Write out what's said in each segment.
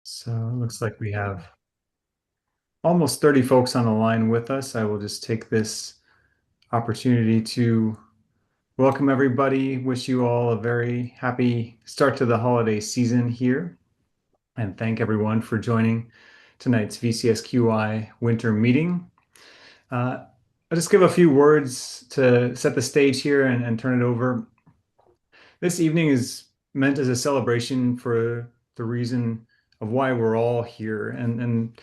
So it looks like we have almost 30 folks on the line with us. I will just take this opportunity to welcome everybody, wish you all a very happy start to the holiday season here, and thank everyone for joining tonight's VCSQI winter meeting. I'll just give a few words to set the stage here and turn it over. This evening is meant as a celebration for the reason of why we're all here. And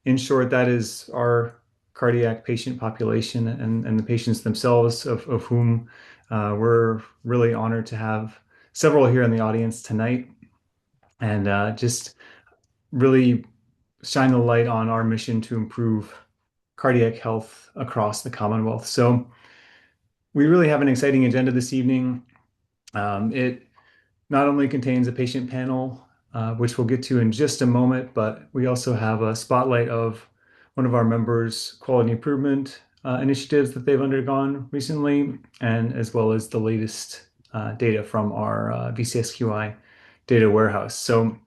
in short, that is our cardiac patient population and the patients themselves, of whom we're really honored to have several here in the audience tonight. And just really shine the light on our mission to improve cardiac health across the Commonwealth. So we really have an exciting agenda this evening. It not only contains a patient panel, which we'll get to in just a moment, but we also have a spotlight of one of our members' quality improvement initiatives that they've undergone recently, and as well as the latest data from our VCSQI data warehouse. So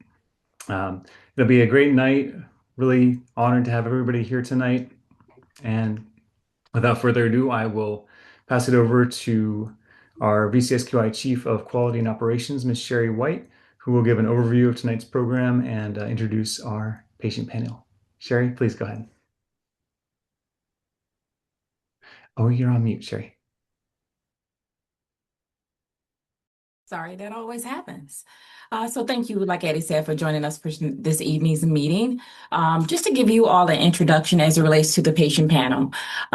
it'll be a great night. Really honored to have everybody here tonight. And without further ado, I will pass it over to our VCSQI Chief of Quality and Operations, Ms. Sherri White, who will give an overview of tonight's program and introduce our patient panel. Sherri, please go ahead. Oh, you're on mute, Sherri. Sorry, that always happens. So thank you, like Eddie said, for joining us for this evening's meeting. Just to give you all an introduction as it relates to the patient panel.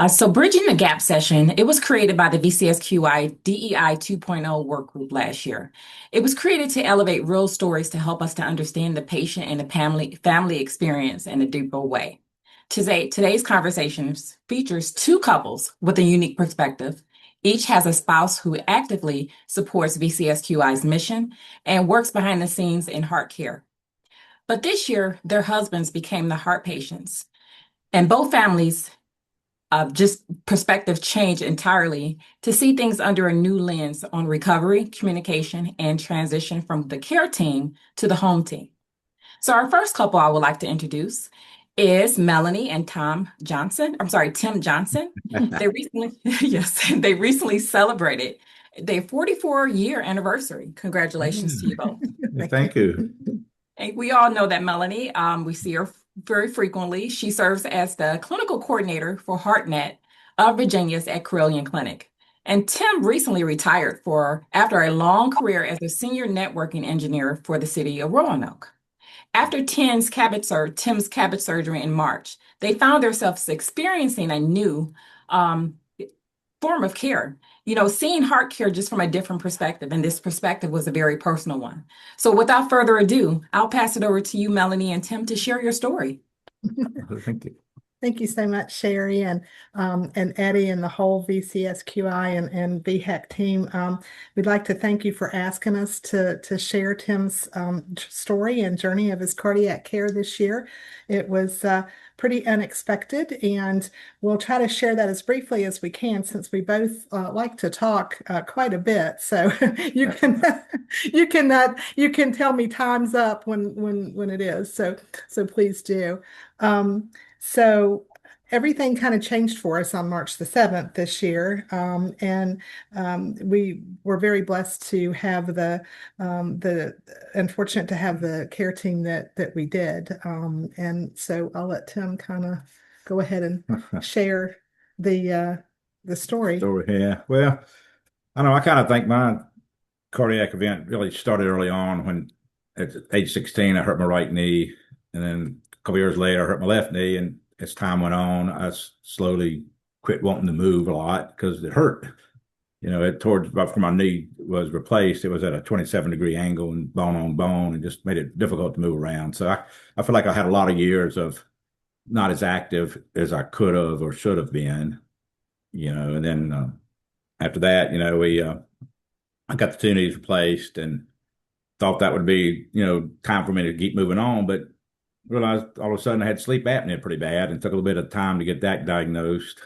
So Bridging the Gap session, it was created by the VCSQI DEI 2.0 work group last year. It was created to elevate real stories to help us to understand the patient and the family experience in a deeper way. Today's conversation features two couples with a unique perspective. Each has a spouse who actively supports VCSQI's mission and works behind the scenes in heart care. But this year, their husbands became the heart patients, and both families just perspective changed entirely to see things under a new lens on recovery, communication, and transition from the care team to the home team. So our first couple I would like to introduce is Melanie and Tim Johnson. They recently, yes, they recently celebrated their 44-year anniversary. Congratulations to you both. Thank you. And we all know that Melanie, we see her very frequently. She serves as the clinical coordinator for HeartNet of Virginia's at Carilion Clinic. And Tim recently retired after a long career as a senior networking engineer for the city of Roanoke. After Tim's CABG surgery in March, they found themselves experiencing a new form of care, seeing heart care just from a different perspective. And this perspective was a very personal one. So without further ado, I'll pass it over to you, Melanie and Tim, to share your story. Thank you. Thank you so much, Sherri and Eddie and the whole VCSQI and VHEC team. We'd like to thank you for asking us to share Tim's story and journey of his cardiac care this year. It was pretty unexpected, and we'll try to share that as briefly as we can since we both like to talk quite a bit. So you can tell me time's up when it is. So please do. So everything kind of changed for us on March the 7th this year. And we were very blessed to have and fortunate to have the care team that we did. And so I'll let Tim kind of go ahead and share the story. Yeah. Well, I know I kind of think my cardiac event really started early on when at age 16, I hurt my right knee. And then a couple years later, I hurt my left knee. And as time went on, I slowly quit wanting to move a lot because it hurt. Before my knee was replaced, it was at a 27-degree angle and bone on bone, and just made it difficult to move around. So I feel like I had a lot of years of not as active as I could have or should have been, and then after that, I got the two knees replaced and thought that would be, time for me to keep moving on, but realized all of a sudden I had sleep apnea pretty bad and took a little bit of time to get that diagnosed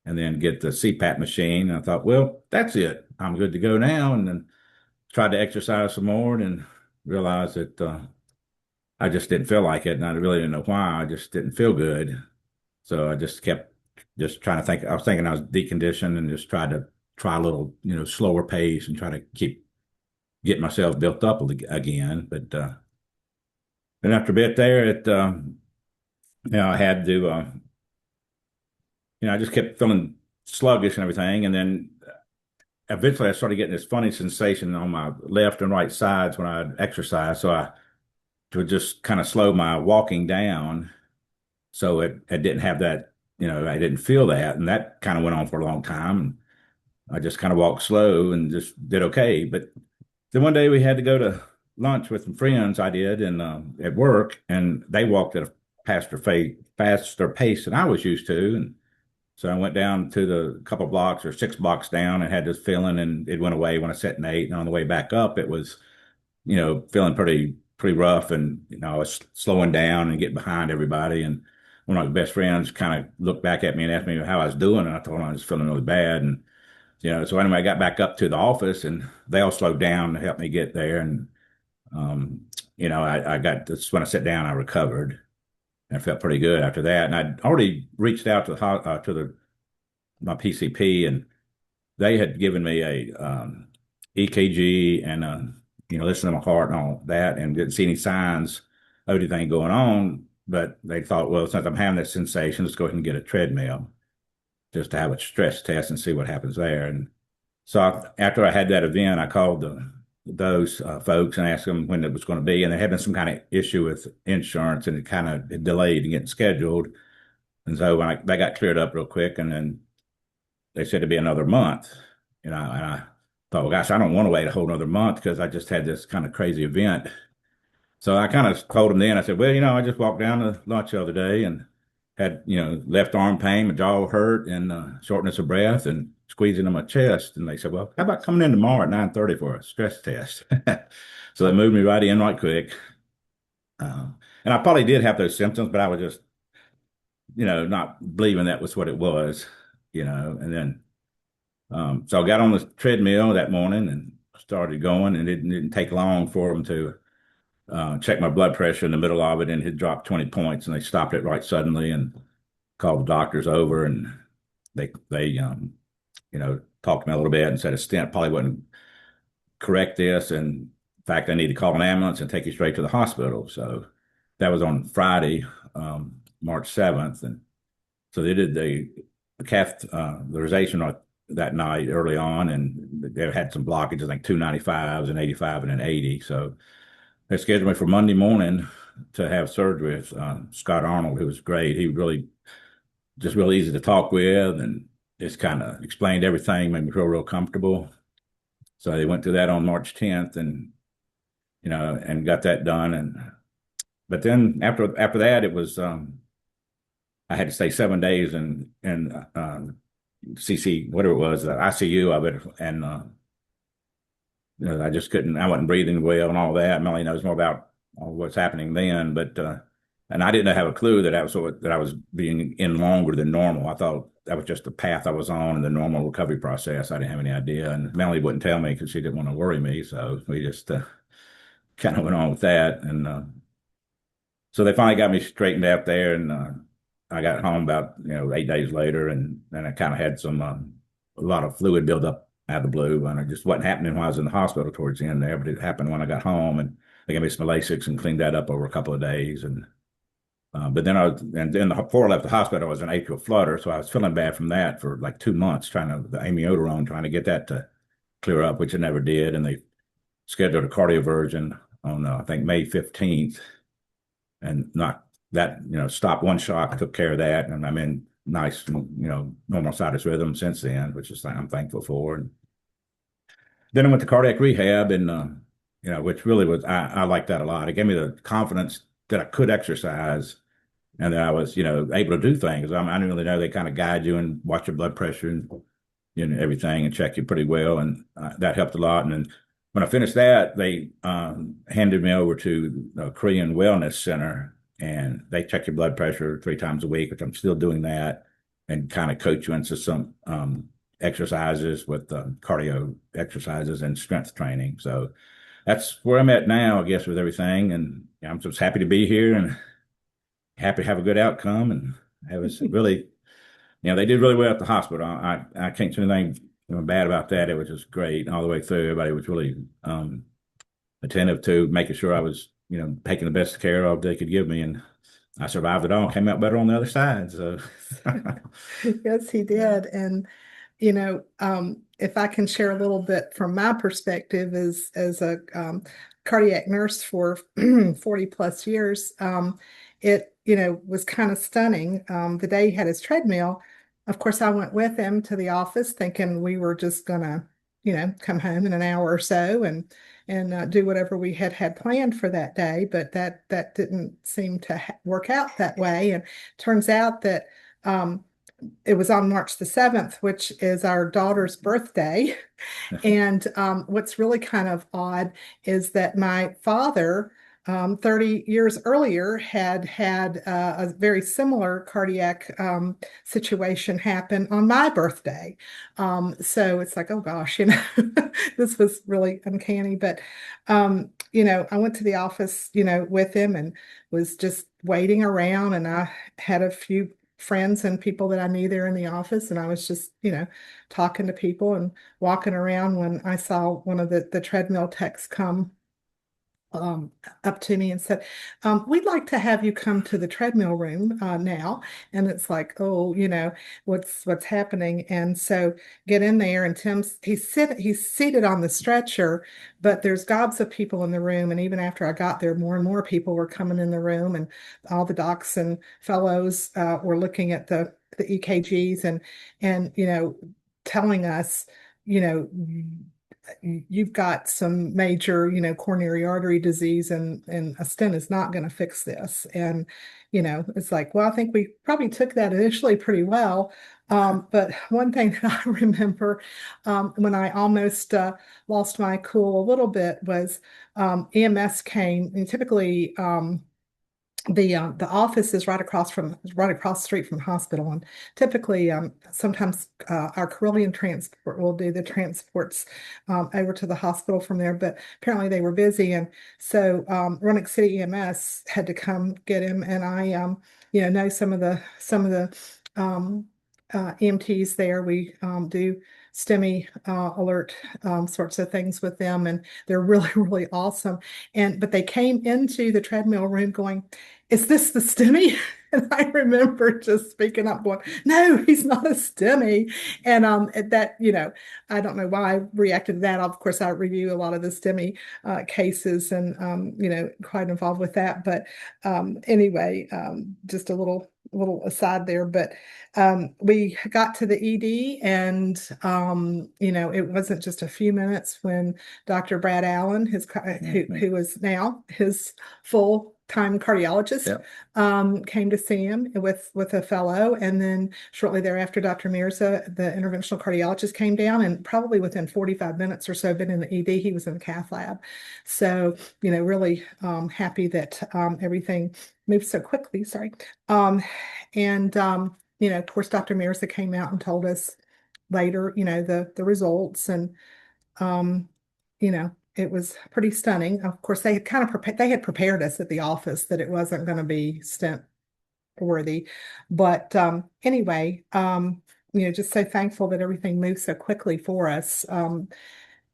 and then get the CPAP machine. And I thought, well, that's it. I'm good to go now. And then tried to exercise some more and realized that I just didn't feel like it, and I really didn't know why. I just didn't feel good. So I just kept just trying to think. I was thinking I was deconditioned and just tried to try a little, slower pace and try to keep get myself built up again. But then after a bit there, I had to, I just kept feeling sluggish and everything. And then eventually I started getting this funny sensation on my left and right sides when I exercise. So I would just kind of slow my walking down so it didn't have that, I didn't feel that. And that kind of went on for a long time. And I just kind of walked slow and just did okay. But then one day we had to go to lunch with some friends. I did, and at work, and they walked at a faster pace than I was used to. And so I went down to the couple blocks or 6 blocks down and had this feeling, and it went away when I sat and ate. And on the way back up, it was, feeling pretty rough, and I was slowing down and getting behind everybody. And one of my best friends kind of looked back at me and asked me how I was doing, and I told him I was feeling really bad. And so anyway, I got back up to the office, and they all slowed down to help me get there. And I got this when I sat down, I recovered and I felt pretty good after that. And I'd already reached out to the my PCP, and they had given me a EKG and listen to my heart and all that, and didn't see any signs of anything going on. But they thought, well, since I'm having this sensation, let's go ahead and get a treadmill just to have a stress test and see what happens there. And so after I had that event, I called those folks and asked them when it was going to be, and there had been some kind of issue with insurance, and it kind of delayed in getting scheduled. And so when they got cleared up real quick, and then they said it'd be another month, and I thought, well, gosh, I don't want to wait a whole another month because I just had this kind of crazy event. So I kind of told them then, I said, well, I just walked down to lunch the other day and had, left arm pain, my jaw hurt, and shortness of breath and squeezing in my chest. And they said, well, how about coming in tomorrow at 9:30 for a stress test? So they moved me right in right quick. And I probably did have those symptoms, but I was just, not believing that was what it was, and then, so I got on the treadmill that morning and started going, and it didn't take long for them to check my blood pressure in the middle of it, and it dropped 20 points, and they stopped it right suddenly and called the doctors over, and they talked to me a little bit and said a stent probably wouldn't correct this, and in fact, I need to call an ambulance and take you straight to the hospital. So that was on Friday, March 7th, and so they did the catheterization that night early on, and they had some blockages, like 295s and 85 and an 80. So they scheduled me for Monday morning to have surgery with Scott Arnold, who was great. He just real easy to talk with, and just kind of explained everything, made me feel real comfortable. So they went through that on March 10th, and and got that done. But then after that, it was I had to stay 7 days in CC, whatever it was, the ICU of it, and I just couldn't. I wasn't breathing well and all that. Melanie knows more about what's happening then, but and I didn't have a clue that I was being in longer than normal. I thought that was just the path I was on in the normal recovery process. I didn't have any idea, and Melanie wouldn't tell me because she didn't want to worry me. So we just kind of went on with that, and so they finally got me straightened out there, and I got home about 8 days later, and then I kind of had a lot of fluid buildup out of the blue, and it just wasn't happening when I was in the hospital towards the end there, but it happened when I got home, and they gave me some Lasix and cleaned that up over a couple of days, and but then before I left the hospital, I was in atrial flutter, so I was feeling bad from that for like 2 months, the amiodarone, trying to get that to clear up, which it never did, and they scheduled a cardioversion on I think May 15th, and not that stopped one shock, took care of that, and I'm in nice normal sinus rhythm since then, which is I'm thankful for. And then I went to cardiac rehab, and which really was I liked that a lot. It gave me the confidence that I could exercise and that I was able to do things. I didn't really know they kind of guide you and watch your blood pressure and everything and check you pretty well, and that helped a lot. And then when I finished that, they handed me over to the Korean Wellness Center, and they check your blood pressure 3 times a week, which I'm still doing that, and kind of coach you into some exercises with cardio exercises and strength training. So that's where I'm at now, I guess, with everything. And I'm just happy to be here and happy to have a good outcome and have us really, they did really well at the hospital. I can't say anything bad about that. It was just great all the way through. Everybody was really attentive to making sure I was, taking the best care of they could give me. And I survived it all and came out better on the other side. So, Yes, he did. And if I can share a little bit from my perspective as a cardiac nurse for 40 plus years, it, was kind of stunning. The day he had his treadmill, of course, I went with him to the office thinking we were just gonna, come home in an hour or so and do whatever we had planned for that day. But that didn't seem to work out that way. And turns out that it was on March the 7th, which is our daughter's birthday. And what's really kind of odd is that my father, 30 years earlier, had a very similar cardiac situation happen on my birthday. So it's like, oh gosh, this was really uncanny. But, I went to the office, with him and was just waiting around. And I had a few friends and people that I knew there in the office. And I was just, talking to people and walking around when I saw one of the treadmill techs come um, up to me and said, we'd like to have you come to the treadmill room now. And it's like, oh, what's happening? And so get in there and he's seated on the stretcher, but there's gobs of people in the room. And even after I got there, more and more people were coming in the room, and all the docs and fellows were looking at the EKGs and telling us, you know, you've got some major, coronary artery disease, and a stent is not going to fix this. And, it's like, well, I think we probably took that initially pretty well. But one thing that I remember when I almost lost my cool a little bit was EMS came, and typically the office is right across the street from the hospital, and typically sometimes our Carillion transport will do the transports over to the hospital from there, but apparently they were busy, and so Roanoke City EMS had to come get him. And I know some of the EMTs there. We do STEMI alert sorts of things with them, and they're really really awesome. But they came into the treadmill room going, "Is this the STEMI?" And I remember just speaking up, going, "No, he's not a STEMI." And that, I don't know why I reacted to that. Of course, I review a lot of the STEMI cases, and quite involved with that. But anyway, just a little aside there. But we got to the ED, and it wasn't just a few minutes when Dr. Brad Allen, who was now his full-time cardiologist, Yep. came to see him with a fellow. And then shortly thereafter, Dr. Mirza, the interventional cardiologist, came down, and probably within 45 minutes or so, been in the ED, he was in the cath lab. So, really happy that everything moved so quickly. Sorry. And of course, Dr. Mirza came out and told us later, the results, and it was pretty stunning. Of course, they had kind of prepared us at the office that it wasn't going to be stent worthy, but anyway, just so thankful that everything moved so quickly for us.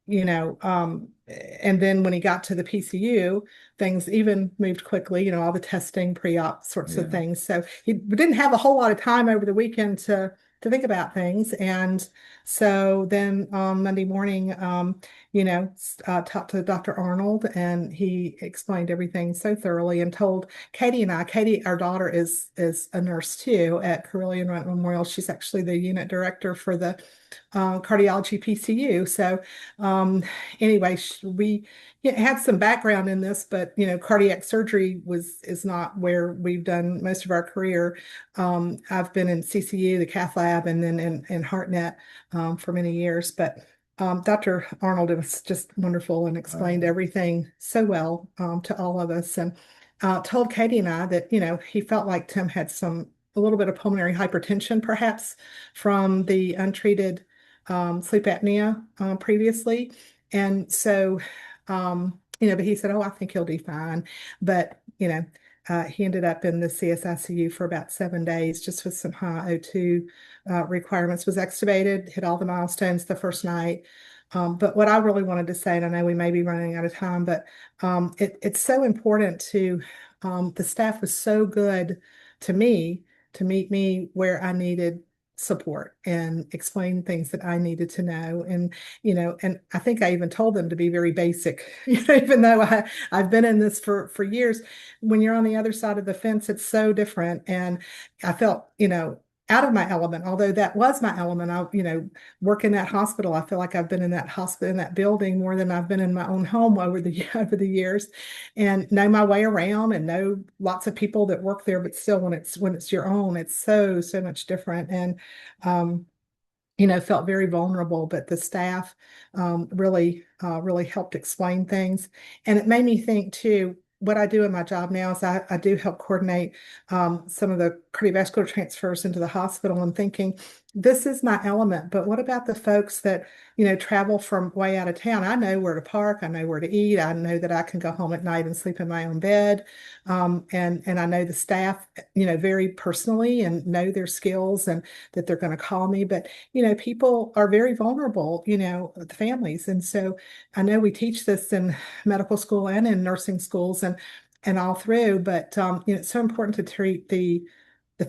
And then when he got to the PCU, things even moved quickly, all the testing, pre-op sorts of things. So he didn't have a whole lot of time over the weekend to think about things. And so then on Monday morning, talked to Dr. Arnold, and he explained everything so thoroughly and told Katie and I. Katie, our daughter, is a nurse too at Carillion Memorial. She's actually the unit director for the cardiology PCU. So anyway, we had some background in this, but cardiac surgery is not where we've done most of our career. I've been in CCU, the cath lab, and then in HeartNet for many years. But Dr. Arnold was just wonderful and explained everything so well to all of us, and told Katie and I that he felt like Tim had a little bit of pulmonary hypertension, perhaps from the untreated sleep apnea previously. And so But he said, oh, I think he'll do fine. But, he ended up in the CSICU for about 7 days, just with some high O2 requirements, was extubated, hit all the milestones the first night. But what I really wanted to say, and I know we may be running out of time, but it's so important the staff was so good to me to meet me where I needed support and explain things that I needed to know. And I think I even told them to be very basic, even though I've been in this for years. When you're on the other side of the fence, it's so different. And I felt, out of my element, although that was my element. Work in that hospital. I feel like I've been in that hospital, in that building, more than I've been in my own home over the over the years, and know my way around and know lots of people that work there. But still, when it's your own, it's so much different. And um, felt very vulnerable, but the staff really helped explain things. And it made me think too, what I do in my job now is I do help coordinate some of the cardiovascular transfers into the hospital, and thinking, this is my element, but what about the folks that, travel from way out of town? I know where to park, I know where to eat, I know that I can go home at night and sleep in my own bed. And I know the staff, very personally, and know their skills, and that they're going to call me. But people are very vulnerable, the families. And so I know we teach this in medical school and in nursing schools, and all through, but it's so important to treat the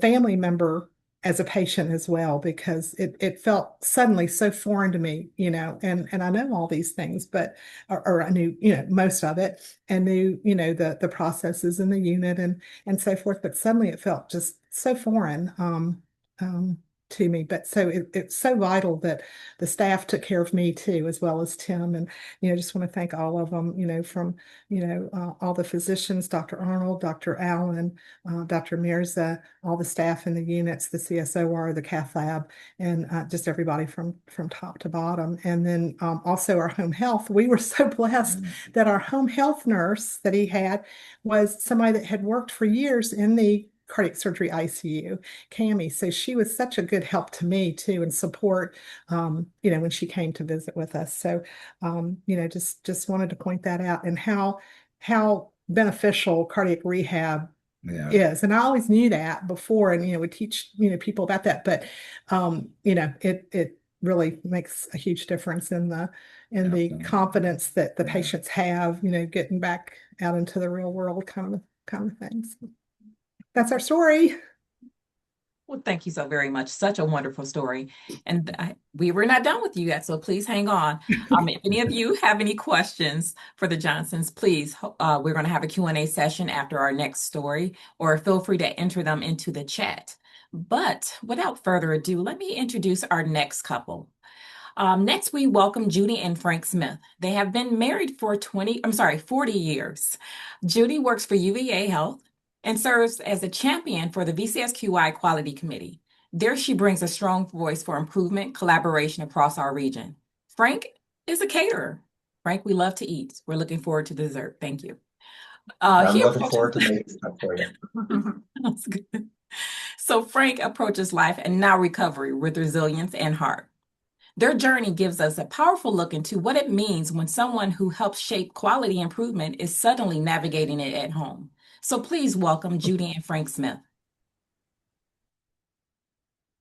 family member as a patient as well, because it felt suddenly so foreign to me, and I know all these things, but or I knew, most of it, and knew, the processes in the unit and so forth, but suddenly it felt just so foreign um, to me. But so it's so vital that the staff took care of me too, as well as Tim. And just want to thank all of them, from all the physicians, Dr. Arnold, Dr. Allen, Dr. Mirza, all the staff in the units, the CSOR, the cath lab, and just everybody from top to bottom. And then also our home health. We were so blessed that our home health nurse that he had was somebody that had worked for years in the cardiac surgery ICU, Cami. So she was such a good help to me too, and support, when she came to visit with us. So, just wanted to point that out, and how beneficial cardiac rehab is. And I always knew that before, and we teach people about that, but it really makes a huge difference in the confidence that the patients have, getting back out into the real world kind of things. That's our story. Well, thank you so very much. Such a wonderful story. And we were not done with you yet, so please hang on. If any of you have any questions for the Johnsons, please, we're going to have a Q&A session after our next story, or feel free to enter them into the chat. But without further ado, let me introduce our next couple. Next, we welcome Judy and Frank Smith. They have been married for 40 years. Judy works for UVA Health and serves as a champion for the VCSQI Quality Committee. There she brings a strong voice for improvement, collaboration across our region. Frank is a caterer. Frank, we love to eat. We're looking forward to dessert. Thank you. I'm looking forward to making stuff for you. That's good. So Frank approaches life and now recovery with resilience and heart. Their journey gives us a powerful look into what it means when someone who helps shape quality improvement is suddenly navigating it at home. So please welcome Judy and Frank Smith.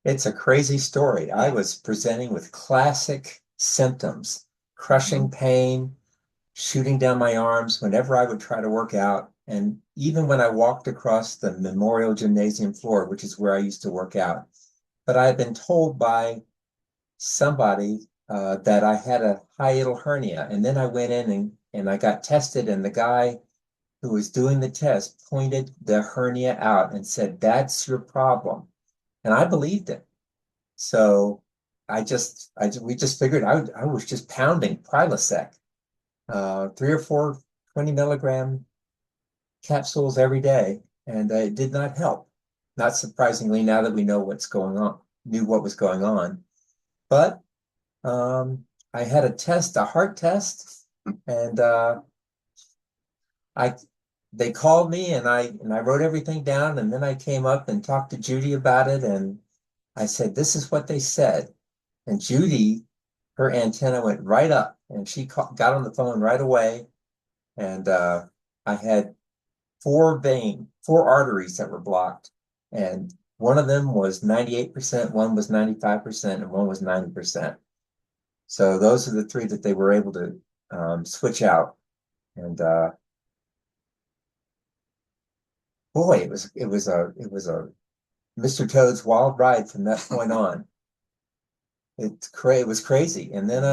It's a crazy story. I was presenting with classic symptoms, crushing pain, shooting down my arms whenever I would try to work out. And even when I walked across the Memorial Gymnasium floor, which is where I used to work out. But I had been told by somebody that I had a hiatal hernia. And then I went in and I got tested, and the guy who was doing the test pointed the hernia out and said, "That's your problem." And I believed it. So we just figured I was just pounding Prilosec, 3 or 4 20 milligram capsules every day, and it did not help. Not surprisingly, now that we know knew what was going on. But I had a heart test, and they called me, and I wrote everything down, and then I came up and talked to Judy about it, and I said, "This is what they said." And Judy her antenna went right up, and she got on the phone right away. And I had four arteries that were blocked, and one of them was 98%, one was 95%, and one was 90%. So those are the three that they were able to switch out. And boy, it was a Mr. Toad's wild ride from that point on. It was crazy. And then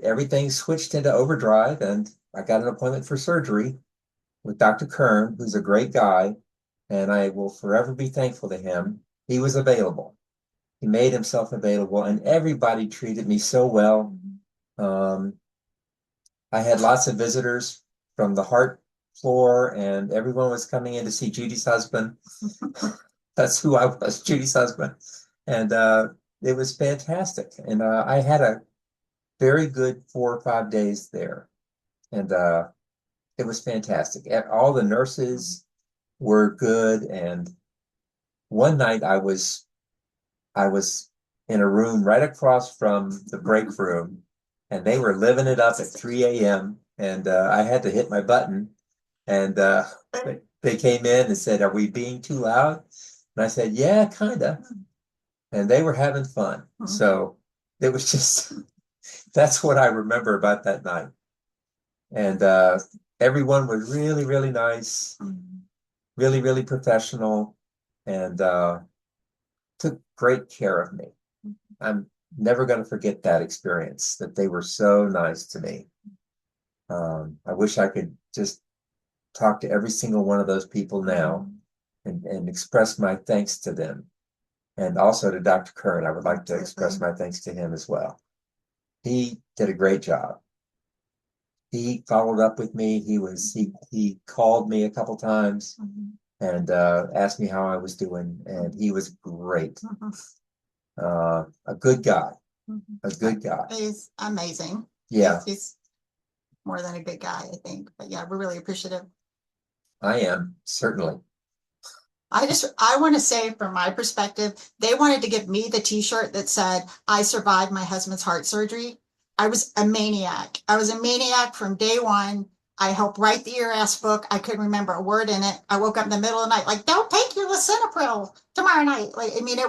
everything switched into overdrive, and I got an appointment for surgery with Dr. Kern, who's a great guy, and I will forever be thankful to him. He was available. He made himself available, and everybody treated me so well. I had lots of visitors from the heart floor, and everyone was coming in to see Judy's husband. That's who I was, Judy's husband. And it was fantastic. And I had a very good 4 or 5 days there. And it was fantastic. All the nurses were good. And one night I was in a room right across from the break room, and they were living it up at 3 a.m. And I had to hit my button. And they came in and said, "Are we being too loud?" And I said, "Yeah, kind of." And they were having fun. So it was just, that's what I remember about that night. And everyone was really, really nice, really, really professional, and took great care of me. I'm never going to forget that experience, that they were so nice to me. I wish I could just talk to every single one of those people now and express my thanks to them. And also to Dr. Kern, I would like to express my thanks to him as well. He did a great job. He followed up with me. He called me a couple times and asked me how I was doing, and he was great. A good guy. A good guy. He's amazing. Yeah. He's more than a good guy, I think. But yeah, we're really appreciative. I am, certainly. I want to say from my perspective, they wanted to give me the t-shirt that said, "I survived my husband's heart surgery." I was a maniac. I was a maniac from day one. I helped write the ERS book. I couldn't remember a word in it. I woke up in the middle of the night, like, "Don't take your lisinopril tomorrow night." Like, I mean,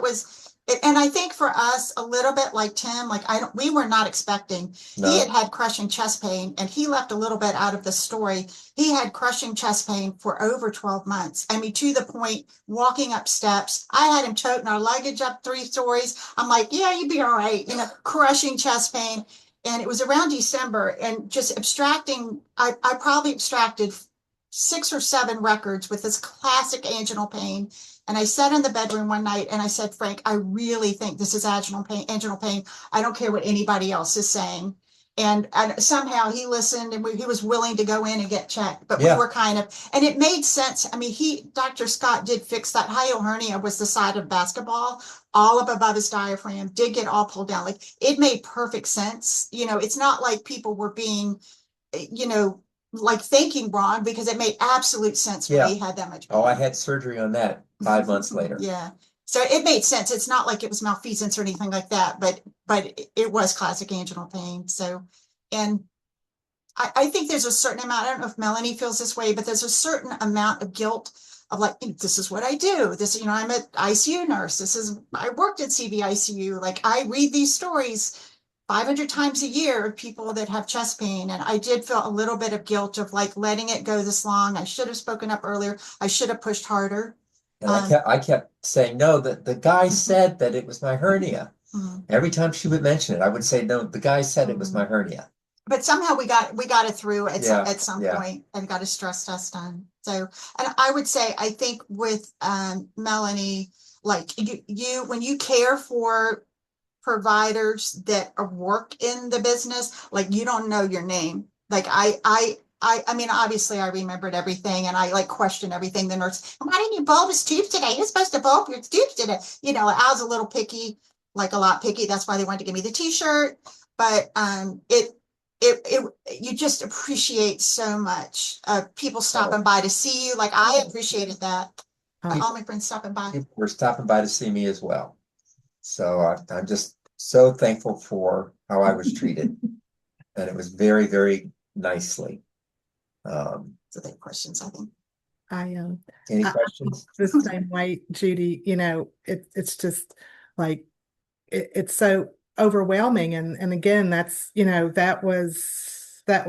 and I think for us, a little bit like Tim, like we were not expecting. No. He had crushing chest pain, and he left a little bit out of the story. He had crushing chest pain for over 12 months. I mean, to the point, walking up steps. I had him toting our luggage up 3 stories. I'm like, "Yeah, you'd be all right." Crushing chest pain. And it was around December, and just abstracting, I probably abstracted 6 or 7 records with this classic anginal pain. And I sat in the bedroom one night and I said, "Frank, I really think this is anginal pain. I don't care what anybody else is saying." And somehow he listened, and he was willing to go in and get checked. But we were kind of, and it made sense. I mean, Dr. Scott did fix that. Hiatal hernia was the side of basketball, all up above his diaphragm, did get all pulled down. Like, it made perfect sense. It's not like people were being, like thinking wrong, because it made absolute sense when he had that much pain. Oh, I had surgery on that 5 months later. Yeah. So it made sense. It's not like it was malfeasance or anything like that, but it was classic anginal pain. So, and I think there's a certain amount, I don't know if Melanie feels this way, but there's a certain amount of guilt of like, this is what I do. I'm an ICU nurse. I worked at CVICU. Like, I read these stories 500 times a year of people that have chest pain. And I did feel a little bit of guilt of like letting it go this long. I should have spoken up earlier. I should have pushed harder. And I kept saying, "No, the guy said that it was my hernia." Every time she would mention it, I would say, "No, the guy said it was my hernia." But somehow we got it through at some point, and got a stress test done. So, and I would say, I think with Melanie, like you when you care for providers that work in the business, like, you don't know your name. Like, I mean, obviously I remembered everything, and I like questioned everything. The nurse, "Why didn't you bulb his tubes today? You're supposed to bulb your tubes today." I was a little picky, like a lot picky. That's why they wanted to give me the t-shirt. But you just appreciate so much people stopping by to see you. Like, I appreciated that. All my friends stopping by. People were stopping by to see me as well. So I'm just so thankful for how I was treated. And it was very, very nicely. So they have questions, I think. Any I questions? the same way, Judy, it's just like it's so overwhelming. And again, that's, that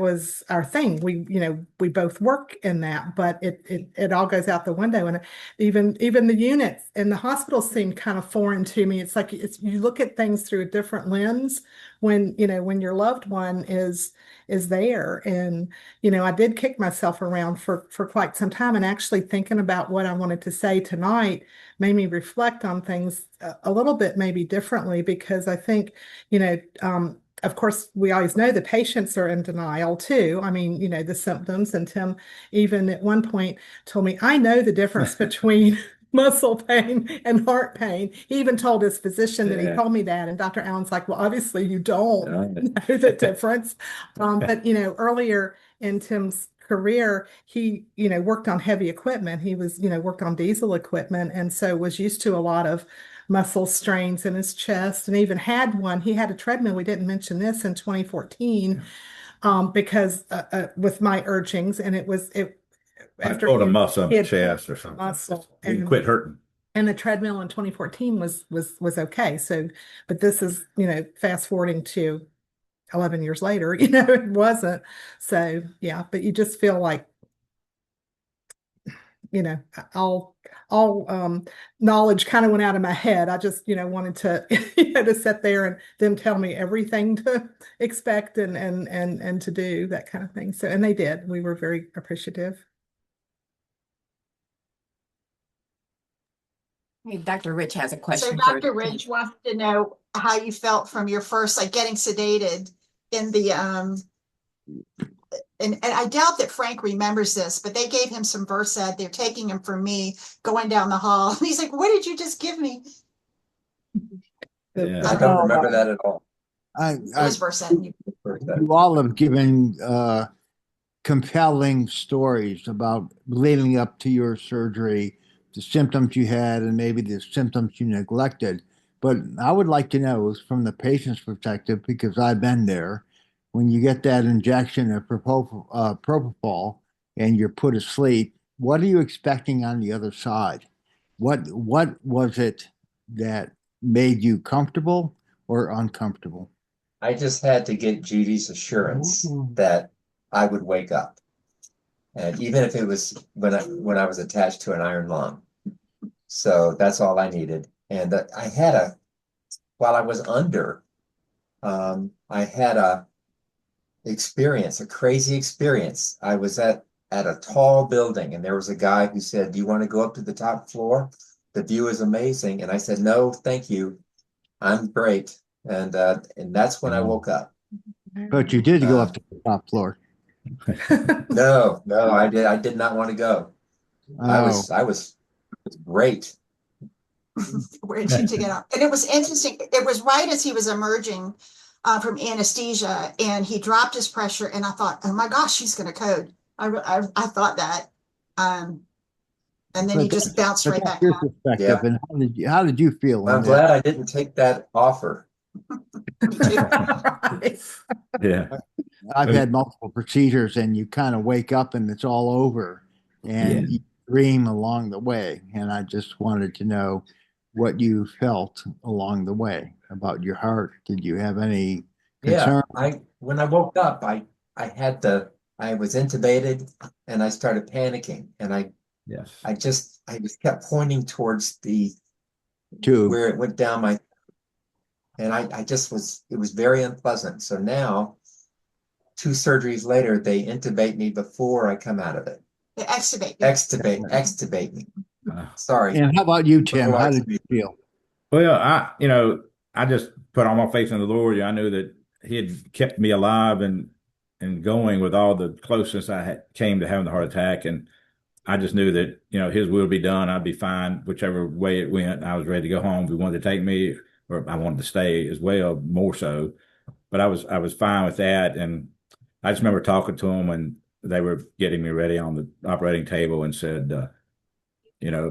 was our thing. We both work in that, but it all goes out the window. And even the units in the hospital seem kind of foreign to me. It's like you look at things through a different lens when your loved one is there. And I did kick myself around for quite some time, and actually thinking about what I wanted to say tonight made me reflect on things a little bit maybe differently, because I think, of course, we always know the patients are in denial too. I mean, the symptoms, and Tim even at one point told me, I know the difference between muscle pain and heart pain. He even told his physician that he told me that. And Dr. Allen's like, well, obviously you don't know the difference. But, earlier in Tim's career, he, worked on heavy equipment. He was, worked on diesel equipment, and so was used to a lot of muscle strains in his chest, and even had one. He had a treadmill. We didn't mention this in 2014 because with my urgings, and I after pulled a muscle up he the had chest or something. muscle, He can quit hurting. and the treadmill in 2014 was okay. So, but this is, fast forwarding to 11 years later, it wasn't. So yeah, but you just feel like, all knowledge kind of went out of my head. I just, wanted to, to sit there and them tell me everything to expect and to do, that kind of thing. So, and they did. We were very appreciative. Hey, Dr. Rich has a So question for Dr. Rich wants to know how you felt from your first, like getting sedated in the, and I doubt that Frank remembers this, but they gave him some Versed. They're taking him from me going down the hall. And he's like, what did you just give me? Yeah. I don't remember that at all. It was Versed. You all have given compelling stories about leading up to your surgery, the symptoms you had, and maybe the symptoms you neglected. But I would like to know from the patient's perspective, because I've been there, when you get that injection of propofol and you're put asleep, what are you expecting on the other side? What was it that made you comfortable or uncomfortable? I just had to get Judy's assurance that I would wake up. And even if it was when I was attached to an iron lung. So that's all I needed. And while I was under, I had a crazy experience. I was at a tall building, and there was a guy who said, do you want to go up to the top floor? The view is amazing. And I said, no, thank you. I'm great. And that's when I woke up. But you did go up to the top floor. No, I did not want to go. I was great. We're itching to get up. And it was interesting. It was right as he was emerging from anesthesia, and he dropped his pressure, and I thought, oh my gosh, he's going to code. I thought that. And then he just bounced right back Your up. perspective, Yeah. and how did you feel? I'm glad I didn't take that offer. Yeah. I've had multiple procedures, and you kind of wake up and it's all over, and Yeah. you dream along the way. And I just wanted to know what you felt along the way about your heart. Did you have any concern? Yeah, when I woke up, I was intubated, and I started panicking, and I just kept pointing towards where it went down my, and it was very unpleasant. So now, 2 surgeries later, they intubate me before I come out of it. They extubate me. Sorry. And how about you, Tim? How did you feel? Well, I just put all my faith in the Lord. I knew that He had kept me alive and going with all the closeness I came to having the heart attack, and I just knew that His will be done. I'd be fine, whichever way it went. I was ready to go home. If He wanted to take me, or I wanted to stay as well, more so. But I was fine with that, and I just remember talking to them when they were getting me ready on the operating table and said, we're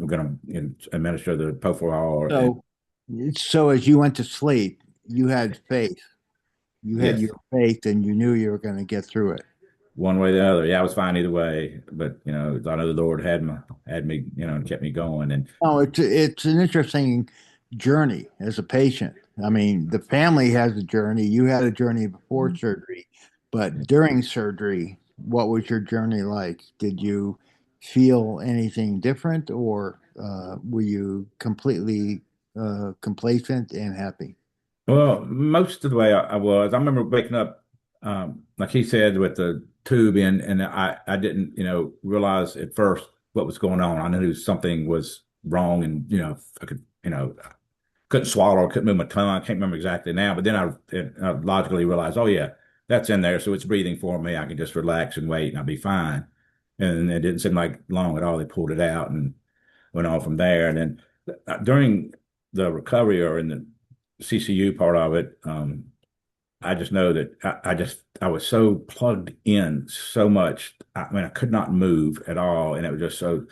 going to administer the propofol. So as you went to sleep, you had faith. You had Yes. your faith and you knew you were going to get through it. One way or the other. Yeah, I was fine either way. But I know the Lord had me, and kept me going. And Oh, it's an interesting journey as a patient. I mean, the family has a journey. You had a journey before surgery, but during surgery, what was your journey like? Did you feel anything different, or were you completely complacent and happy? well, most of the way I was, I remember waking up, like he said, with the tube in, and I didn't, realize at first what was going on. I knew something was wrong, and I could, couldn't swallow, couldn't move my tongue. I can't remember exactly now, but then I logically realized, oh yeah, that's in there, so it's breathing for me. I can just relax and wait, and I'll be fine. And it didn't seem like long at all. They pulled it out and went on from there. And then during the recovery or in the CCU part of it, I just know that I was so plugged in so much. I mean, I could not move at all, and it was just so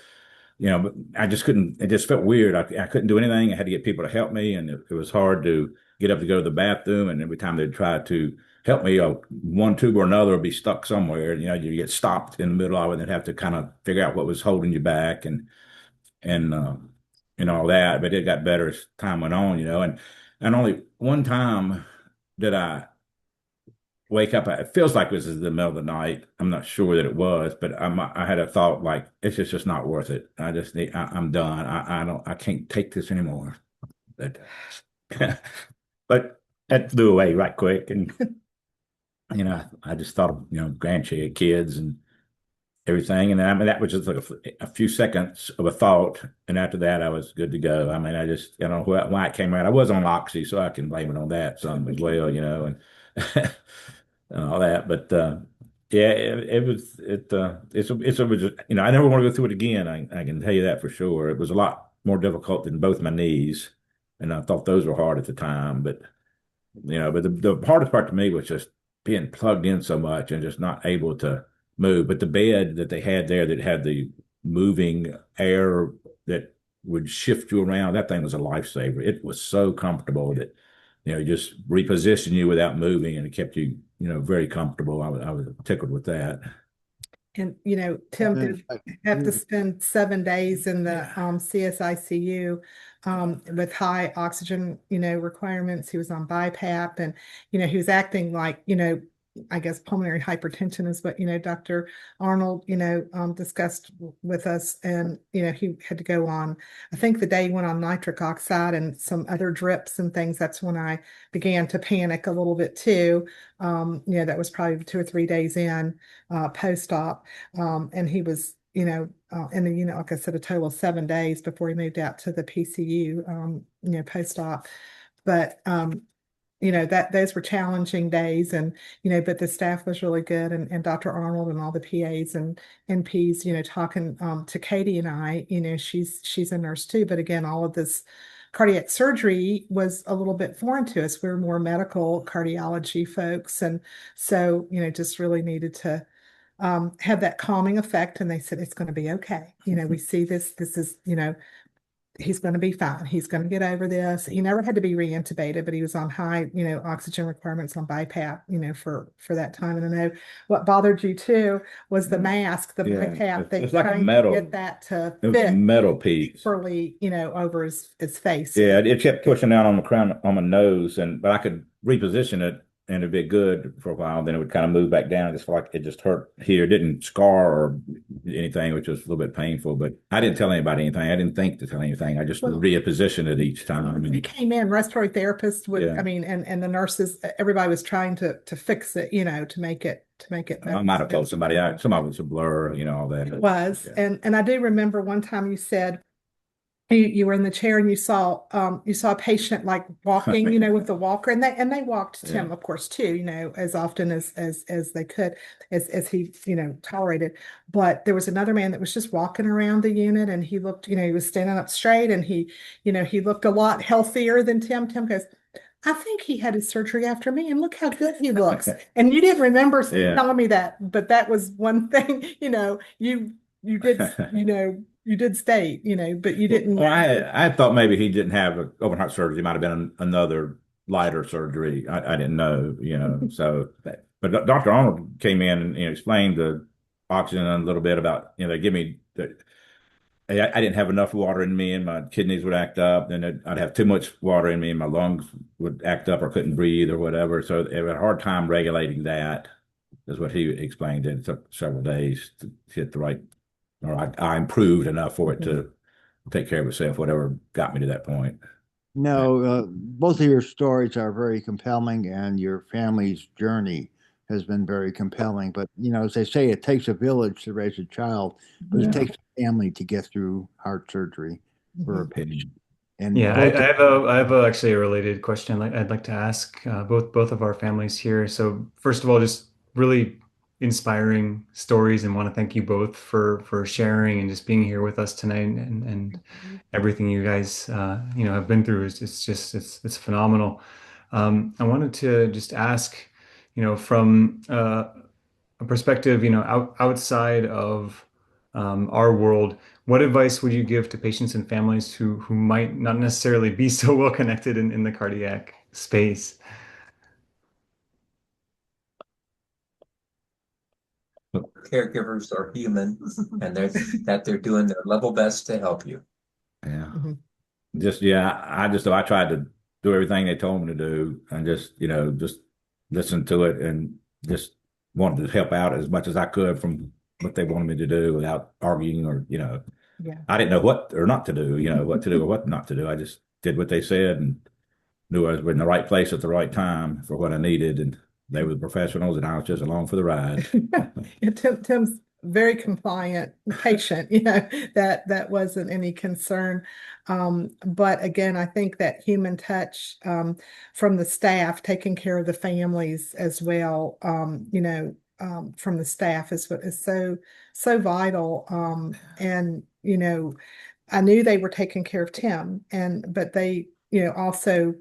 but I just couldn't. It just felt weird. I couldn't do anything. I had to get people to help me, and it was hard to get up to go to the bathroom. And every time they'd try to help me, one tube or another would be stuck somewhere. You get stopped in the middle of it, and then have to kind of figure out what was holding you back, and all that. But it got better as time went on, and only one time did I wake up. It feels like this is the middle of the night. I'm not sure that it was, but I had a thought like it's just not worth it. I'm done. I can't take this anymore. But but that flew away right quick, and I just thought of grandkids, kids, and everything. And I mean, that was just like a few seconds of a thought. And after that, I was good to go. I mean, I don't know why it came around. I was on Oxy, so I can blame it on that some as well, and, and all that. But yeah, it was, I never want to go through it again. I can tell you that for sure. It was a lot more difficult than both my knees. And I thought those were hard at the time. But but the hardest part to me was just being plugged in so much and just not able to move. But the bed that they had there that had the moving air that would shift you around, that thing was a lifesaver. It was so comfortable that, just reposition you without moving, and it kept you, very comfortable. I was tickled with that. And, Tim did have to spend 7 days in the CSICU with high oxygen, requirements. He was on BiPAP, and, he was acting like, I guess pulmonary hypertension is what, Dr. Arnold, discussed with us. And, he had to go on, I think the day he went on nitric oxide and some other drips and things, that's when I began to panic a little bit too. That was probably 2 or 3 days in post-op. And he was, and then, like I said, a total of 7 days before he moved out to the PCU, post-op. But, that those were challenging days, and, but the staff was really good, and Dr. Arnold and all the PAs and NPs, talking to Katie and I, she's a nurse too, but again, all of this cardiac surgery was a little bit foreign to us. We're more medical cardiology folks. And so, just really needed to have that calming effect. And they said, it's going to be okay. We see this is, he's going to be fine. He's going to get over this. He never had to be reintubated, but he was on high, oxygen requirements on BiPAP, for that time. And I know what bothered you too was the mask, the BiPAP. They It's like a tried to metal. get that to It was a fit metal piece. properly, over his face. Yeah, it kept pushing down on the crown on my nose, but I could reposition it and it'd be good for a while. Then it would kind of move back down. I just felt like it just hurt here. It didn't scar or anything, which was a little bit painful. But I didn't tell anybody anything. I didn't think to tell anything. I just repositioned it each time. He came in, respiratory therapist would, Yeah. I mean, and the nurses, everybody was trying to fix it, to make it I might have told somebody. Some of it's a blur, all that. It was. Yeah. And I do remember one time you said you were in the chair and you saw a patient like walking, with the walker, and they walked Tim, Yeah. of course, too, as often as they could, as he, tolerated. But there was another man that was just walking around the unit, and he looked, he was standing up straight, and he looked a lot healthier than Tim. Tim goes, I think he had his surgery after me, and look how good he looks. And you didn't remember telling me that, but that was one thing, you did, you did state, but you didn't. Well, I thought maybe he didn't have an open heart surgery. It might have been another lighter surgery. I didn't know, so, but Dr. Arnold came in and explained the oxygen a little bit about, they give me, I didn't have enough water in me and my kidneys would act up. Then I'd have too much water in me and my lungs would act up or couldn't breathe or whatever. So I had a hard time regulating that, is what he explained. It took several days to hit the right, or I improved enough for it to take care of itself, whatever got me to that point. No, both of your stories are very compelling, and your family's journey has been very compelling. But, as they say, it takes a village to raise a child, but it Yeah. takes a family to get through heart surgery for a Mhm. patient. And Yeah, both, I have actually a related question I'd like to ask both of our families here. So first of all, just really inspiring stories, and want to thank you both for sharing and just being here with us tonight, and everything you guys have been through is it's phenomenal. I wanted to just ask, from a perspective, outside of our world, what advice would you give to patients and families who might not necessarily be so well connected in the cardiac space? Caregivers are human and they're doing their level best to help you. Yeah. Mhm. I tried to do everything they told me to do and just listen to it and just wanted to help out as much as I could from what they wanted me to do without arguing or, Yeah. I didn't know what or not to do, what to do or what not to do. I just did what they said and knew I was in the right place at the right time for what I needed. And they were the professionals and I was just along for the ride. Yeah, Tim's very compliant, patient, that wasn't any concern. But again, I think that human touch from the staff, taking care of the families as well, from the staff is what is so vital. And I knew they were taking care of Tim, but they, also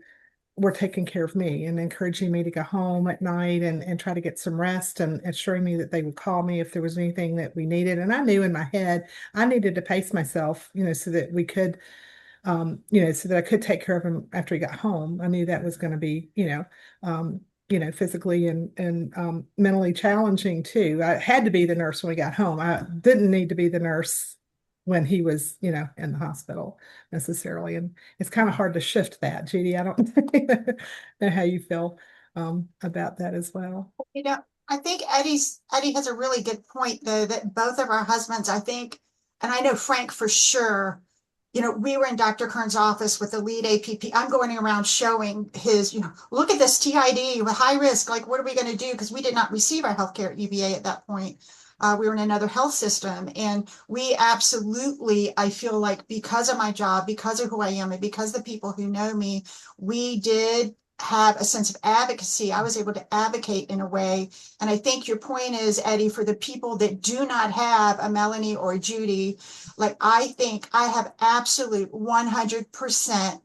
were taking care of me and encouraging me to go home at night and try to get some rest, and assuring me that they would call me if there was anything that we needed. And I knew in my head I needed to pace myself, so that we could, so that I could take care of him after he got home. I knew that was going to be, physically and mentally challenging too. I had to be the nurse when we got home. I didn't need to be the nurse when he was, in the hospital necessarily. And it's kind of hard to shift that, Judy. I don't know how you feel about that as well. I think Eddie has a really good point though, that both of our husbands, I think, and I know Frank for sure, we were in Dr. Kern's office with the lead APP. I'm going around showing his, look at this TID with high risk. Like, what are we going to do? Because we did not receive our healthcare at UVA at that point. We were in another health system, and we absolutely, I feel like, because of my job, because of who I am, and because the people who know me, we did have a sense of advocacy. I was able to advocate in a way. And I think your point is, Eddie, for the people that do not have a Melanie or a Judy, like, I think I have absolute 100%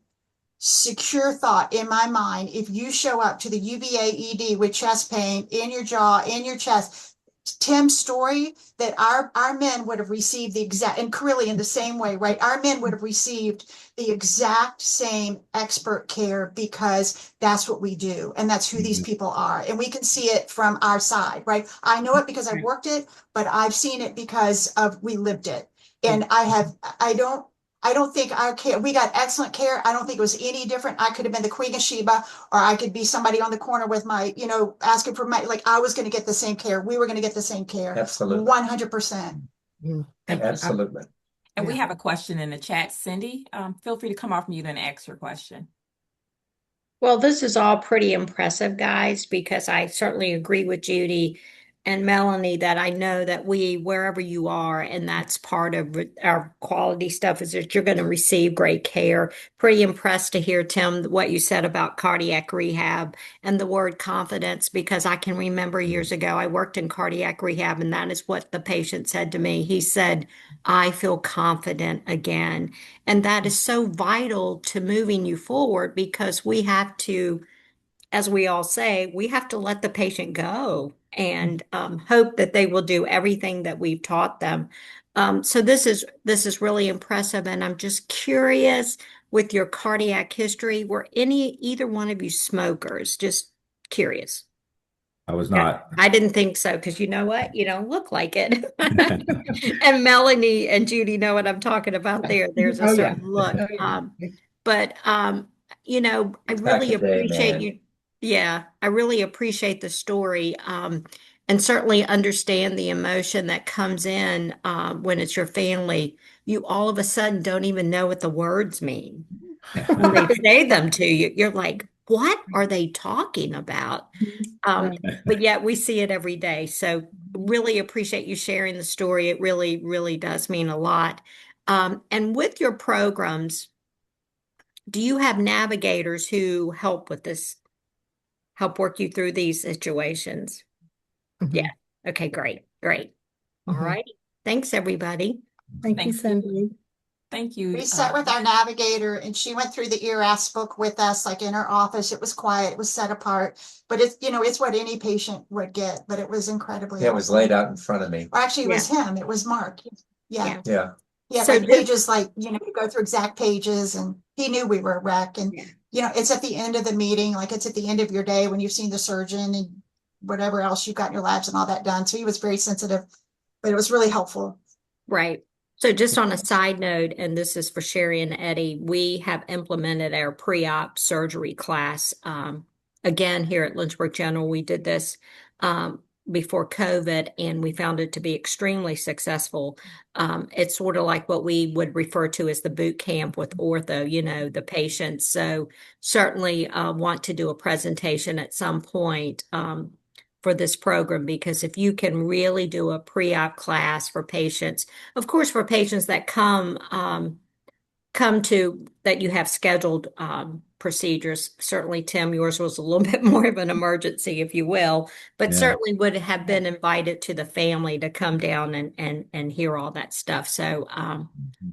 secure thought in my mind. If you show up to the UVA ED with chest pain in your jaw, in your chest, Tim's story, that our men would have received the exact, and Carilli in the same way, right? Our men would have received the exact same expert care, because that's what we do. And that's who these people are. And we can see it from our side, right? I know it because I worked it, but I've seen it because of we lived it. And I don't think our care, we got excellent care. I don't think it was any different. I could have been the Queen of Sheba, or I could be somebody on the corner with my, asking for my, like, I was going to get the same care. We were going to get the same care. Absolutely. 100%. Absolutely. And we Yeah. have a question in the chat. Cindy, feel free to come off mute and ask your question. Well, this is all pretty impressive, guys, because I certainly agree with Judy and Melanie that I know that wherever you are, and that's part of our quality stuff, is that you're going to receive great care. Pretty impressed to hear, Tim, what you said about cardiac rehab and the word confidence, because I can remember years ago I worked in cardiac rehab, and that is what the patient said to me. He said, I feel confident again. And that is so vital to moving you forward, because we have to, as we all say, we have to let the patient go. and hope that they will do everything that we've taught them. So this is really impressive, and I'm just curious with your cardiac history, were either one of you smokers? Just curious. I was Yeah, not. I didn't think so because you know what? You don't look like it. And Melanie and Judy know what I'm talking about there. There's a Oh, yeah. certain look. Oh, yeah. But I Back really in the day, appreciate man. you. Yeah, I really appreciate the story. And certainly understand the emotion that comes in when it's your family. You all of a sudden don't even know what the words mean when they say them to you. You're like, what are they talking about? Right. But yet we see it every day. So really appreciate you sharing the story. It really, really does mean a lot. And with your programs, do you have navigators who help with this, help work you through these situations? Mhm. Yeah. Okay, great. Great. All Mhm. right. Thanks, everybody. Thank you, Thank you. Cindy. Thank you. We sat with our navigator and she went through the ERAS book with us, like in her office. It was quiet, it was set apart, but it's what any patient would get, but it was incredibly Yeah, it was helpful. laid out in front of me. Or actually, it was him, it was Mark. Yeah. Yeah. Yeah. So Like this, pages, like, you go through exact pages, and he knew we were a wreck. And, Yeah. it's at the end of the meeting, like it's at the end of your day when you've seen the surgeon and whatever else you've gotten your labs and all that done. So he was very sensitive, but it was really helpful. right. So just on a side note, and this is for Sherri and Eddie, we have implemented our pre-op surgery class. Again, here at Lynchburg General, we did this before COVID, and we found it to be extremely successful. It's sort of like what we would refer to as the boot camp with ortho, the patients. So certainly want to do a presentation at some point for this program, because if you can really do a pre-op class for patients, of course, for patients that come to that you have scheduled procedures. Certainly, Tim, yours was a little bit more of an emergency, if you will, but Yeah. certainly would have been invited to the family to come down and hear all that stuff. So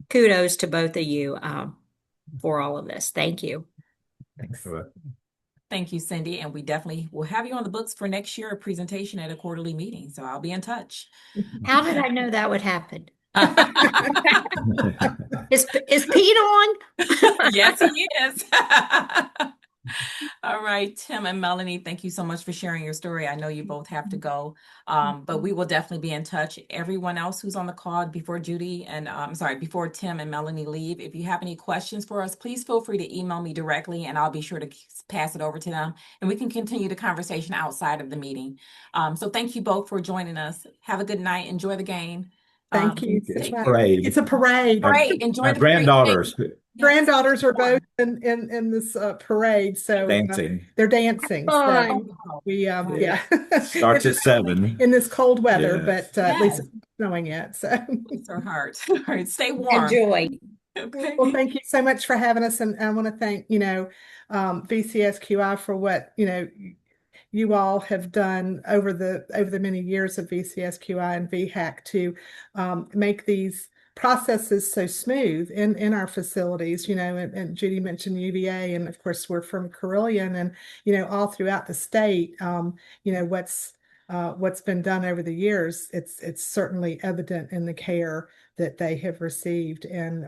kudos to both of you for all of this. Thank you. Thanks. Thank you, Cindy. And we definitely will have you on the books for next year, a presentation at a quarterly meeting. So I'll be in touch. How did I know that would happen? Is Pete on? Yes, he is. All right, Tim and Melanie, thank you so much for sharing your story. I know you both have to go, but we will definitely be in touch. Everyone else who's on the call before before Tim and Melanie leave, if you have any questions for us, please feel free to email me directly, and I'll be sure to pass it over to them, and we can continue the conversation outside of the meeting. So thank you both for joining us. Have a good night. Enjoy the game. Thank you. It's Take care. parade. It's a parade. Great. Enjoy My the parade. granddaughters Yes. Granddaughters are both in this parade, so dancing. they're dancing. So Fun. we Yeah. yeah. Starts at 7. in this cold weather, Yeah. but at least Yes. it's not snowing yet. So Bless our hearts. All right, stay warm. Enjoy. Okay. well, thank you so much for having us, and I want to thank VCSQI for what you all have done over the many years of VCSQI and VHAC to make these processes so smooth in our facilities, and Judy mentioned UVA, and of course we're from Carilion, and all throughout the state, what's been done over the years, it's certainly evident in the care that they have received, and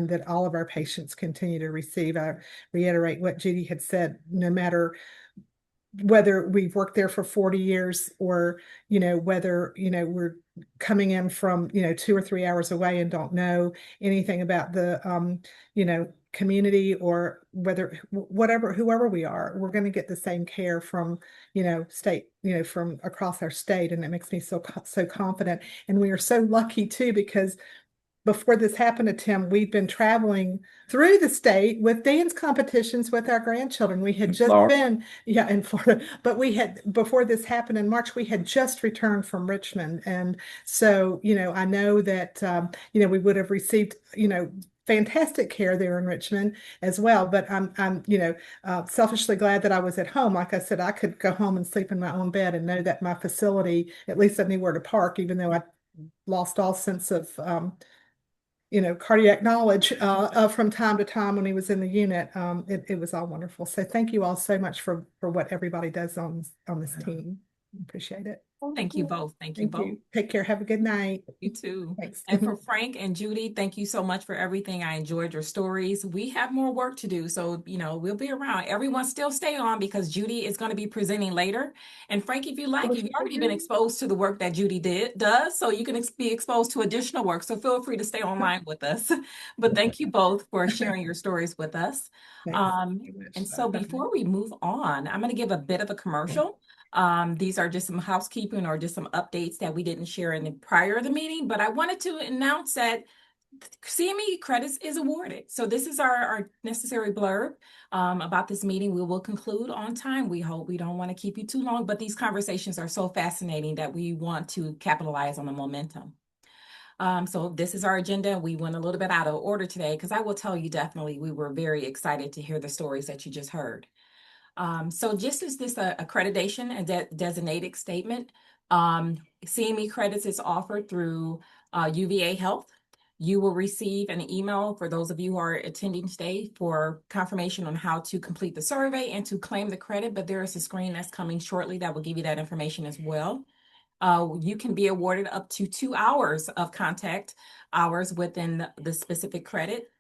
that all of our patients continue to receive. I reiterate what Judy had said, no matter whether we've worked there for 40 years or, whether, we're coming in from, 2 or 3 hours away and don't know anything about the, community, or whoever we are, we're going to get the same care from, state, from across our state. And it makes me so confident. And we are so lucky too, because before this happened to Tim, we'd been traveling through the state with dance competitions with our grandchildren. We had just been, in Florida, but before this happened in March, we had just returned from Richmond. And so, I know that, we would have received, fantastic care there in Richmond as well. But I'm selfishly glad that I was at home. Like I said, I could go home and sleep in my own bed and know that my facility, at least I knew where to park, even though I lost all sense of, cardiac knowledge from time to time when he was in the unit. It was all wonderful. So thank you all so much for what everybody does on this team. Appreciate it. Thank you both. Thank you Thank both. you. Take care. Have a good night. You too. Thanks. And for Frank and Judy, thank you so much for everything. I enjoyed your stories. We have more work to do, so we'll be around. Everyone still stay on because Judy is going to be presenting later. And Frank, if you like, you've already been exposed to the work that Judy does, so you can be exposed to additional work. So feel free to stay online with us. But thank you both for sharing your stories with us. And so before we move on, I'm going to give a bit of a commercial. These are just some housekeeping or just some updates that we didn't share in the prior of the meeting, but I wanted to announce that CME credits is awarded. So this is our necessary blurb about this meeting. We will conclude on time. We hope. We don't want to keep you too long, but these conversations are so fascinating that we want to capitalize on the momentum. So this is our agenda. We went a little bit out of order today because I will tell you definitely we were very excited to hear the stories that you just heard. So just as this accreditation and designated statement, CME credits is offered through UVA Health. You will receive an email for those of you who are attending today for confirmation on how to complete the survey and to claim the credit, but there is a screen that's coming shortly that will give you that information as well. You can be awarded up to 2 hours of contact hours within the specific credit.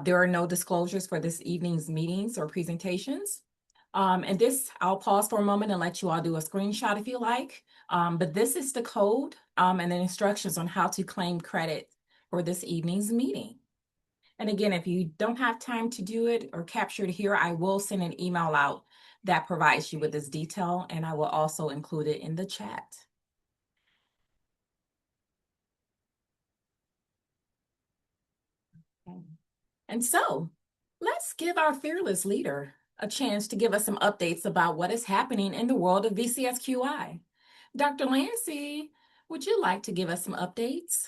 There are no disclosures for this evening's meetings or presentations. And this, I'll pause for a moment and let you all do a screenshot if you like. But this is the code and the instructions on how to claim credit for this evening's meeting. And again, if you don't have time to do it or capture it here, I will send an email out that provides you with this detail, and I will also include it in the chat. And so let's give our fearless leader a chance to give us some updates about what is happening in the world of VCSQI. Dr. Lancey, would you like to give us some updates?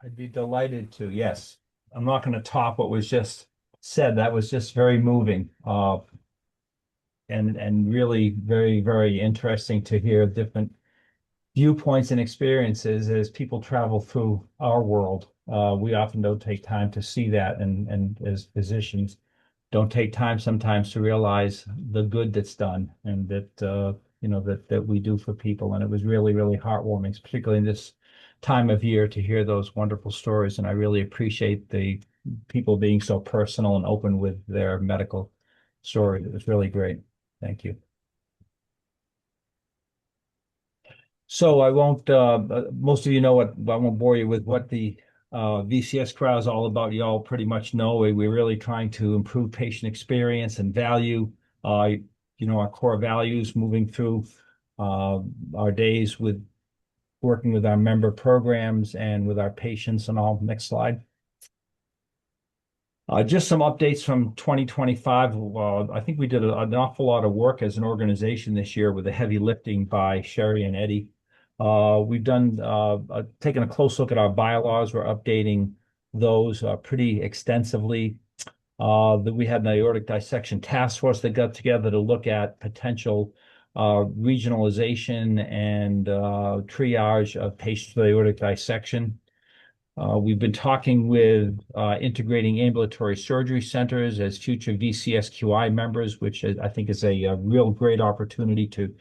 I'd be delighted to, yes. I'm not going to top what was just said. That was just very moving and really very, very interesting to hear different viewpoints and experiences as people travel through our world. We often don't take time to see that, and as physicians, don't take time sometimes to realize the good that's done and that that we do for people. And it was really, really heartwarming, particularly in this time of year, to hear those wonderful stories. And I really appreciate the people being so personal and open with their medical story. It was really great. Thank you. So I won't, most of you know what, I won't bore you with what the VCS crowd is all about. You all pretty much know we're really trying to improve patient experience and value, our core values moving through our days with working with our member programs and with our patients and all. Next slide. Just some updates from 2025. I think we did an awful lot of work as an organization this year with the heavy lifting by Sherri and Eddie. We've taken a close look at our bylaws. We're updating those pretty extensively. We had an aortic dissection task force that got together to look at potential regionalization and triage of patients with aortic dissection. We've been talking with integrating ambulatory surgery centers as future VCSQI members, which I think is a real great opportunity to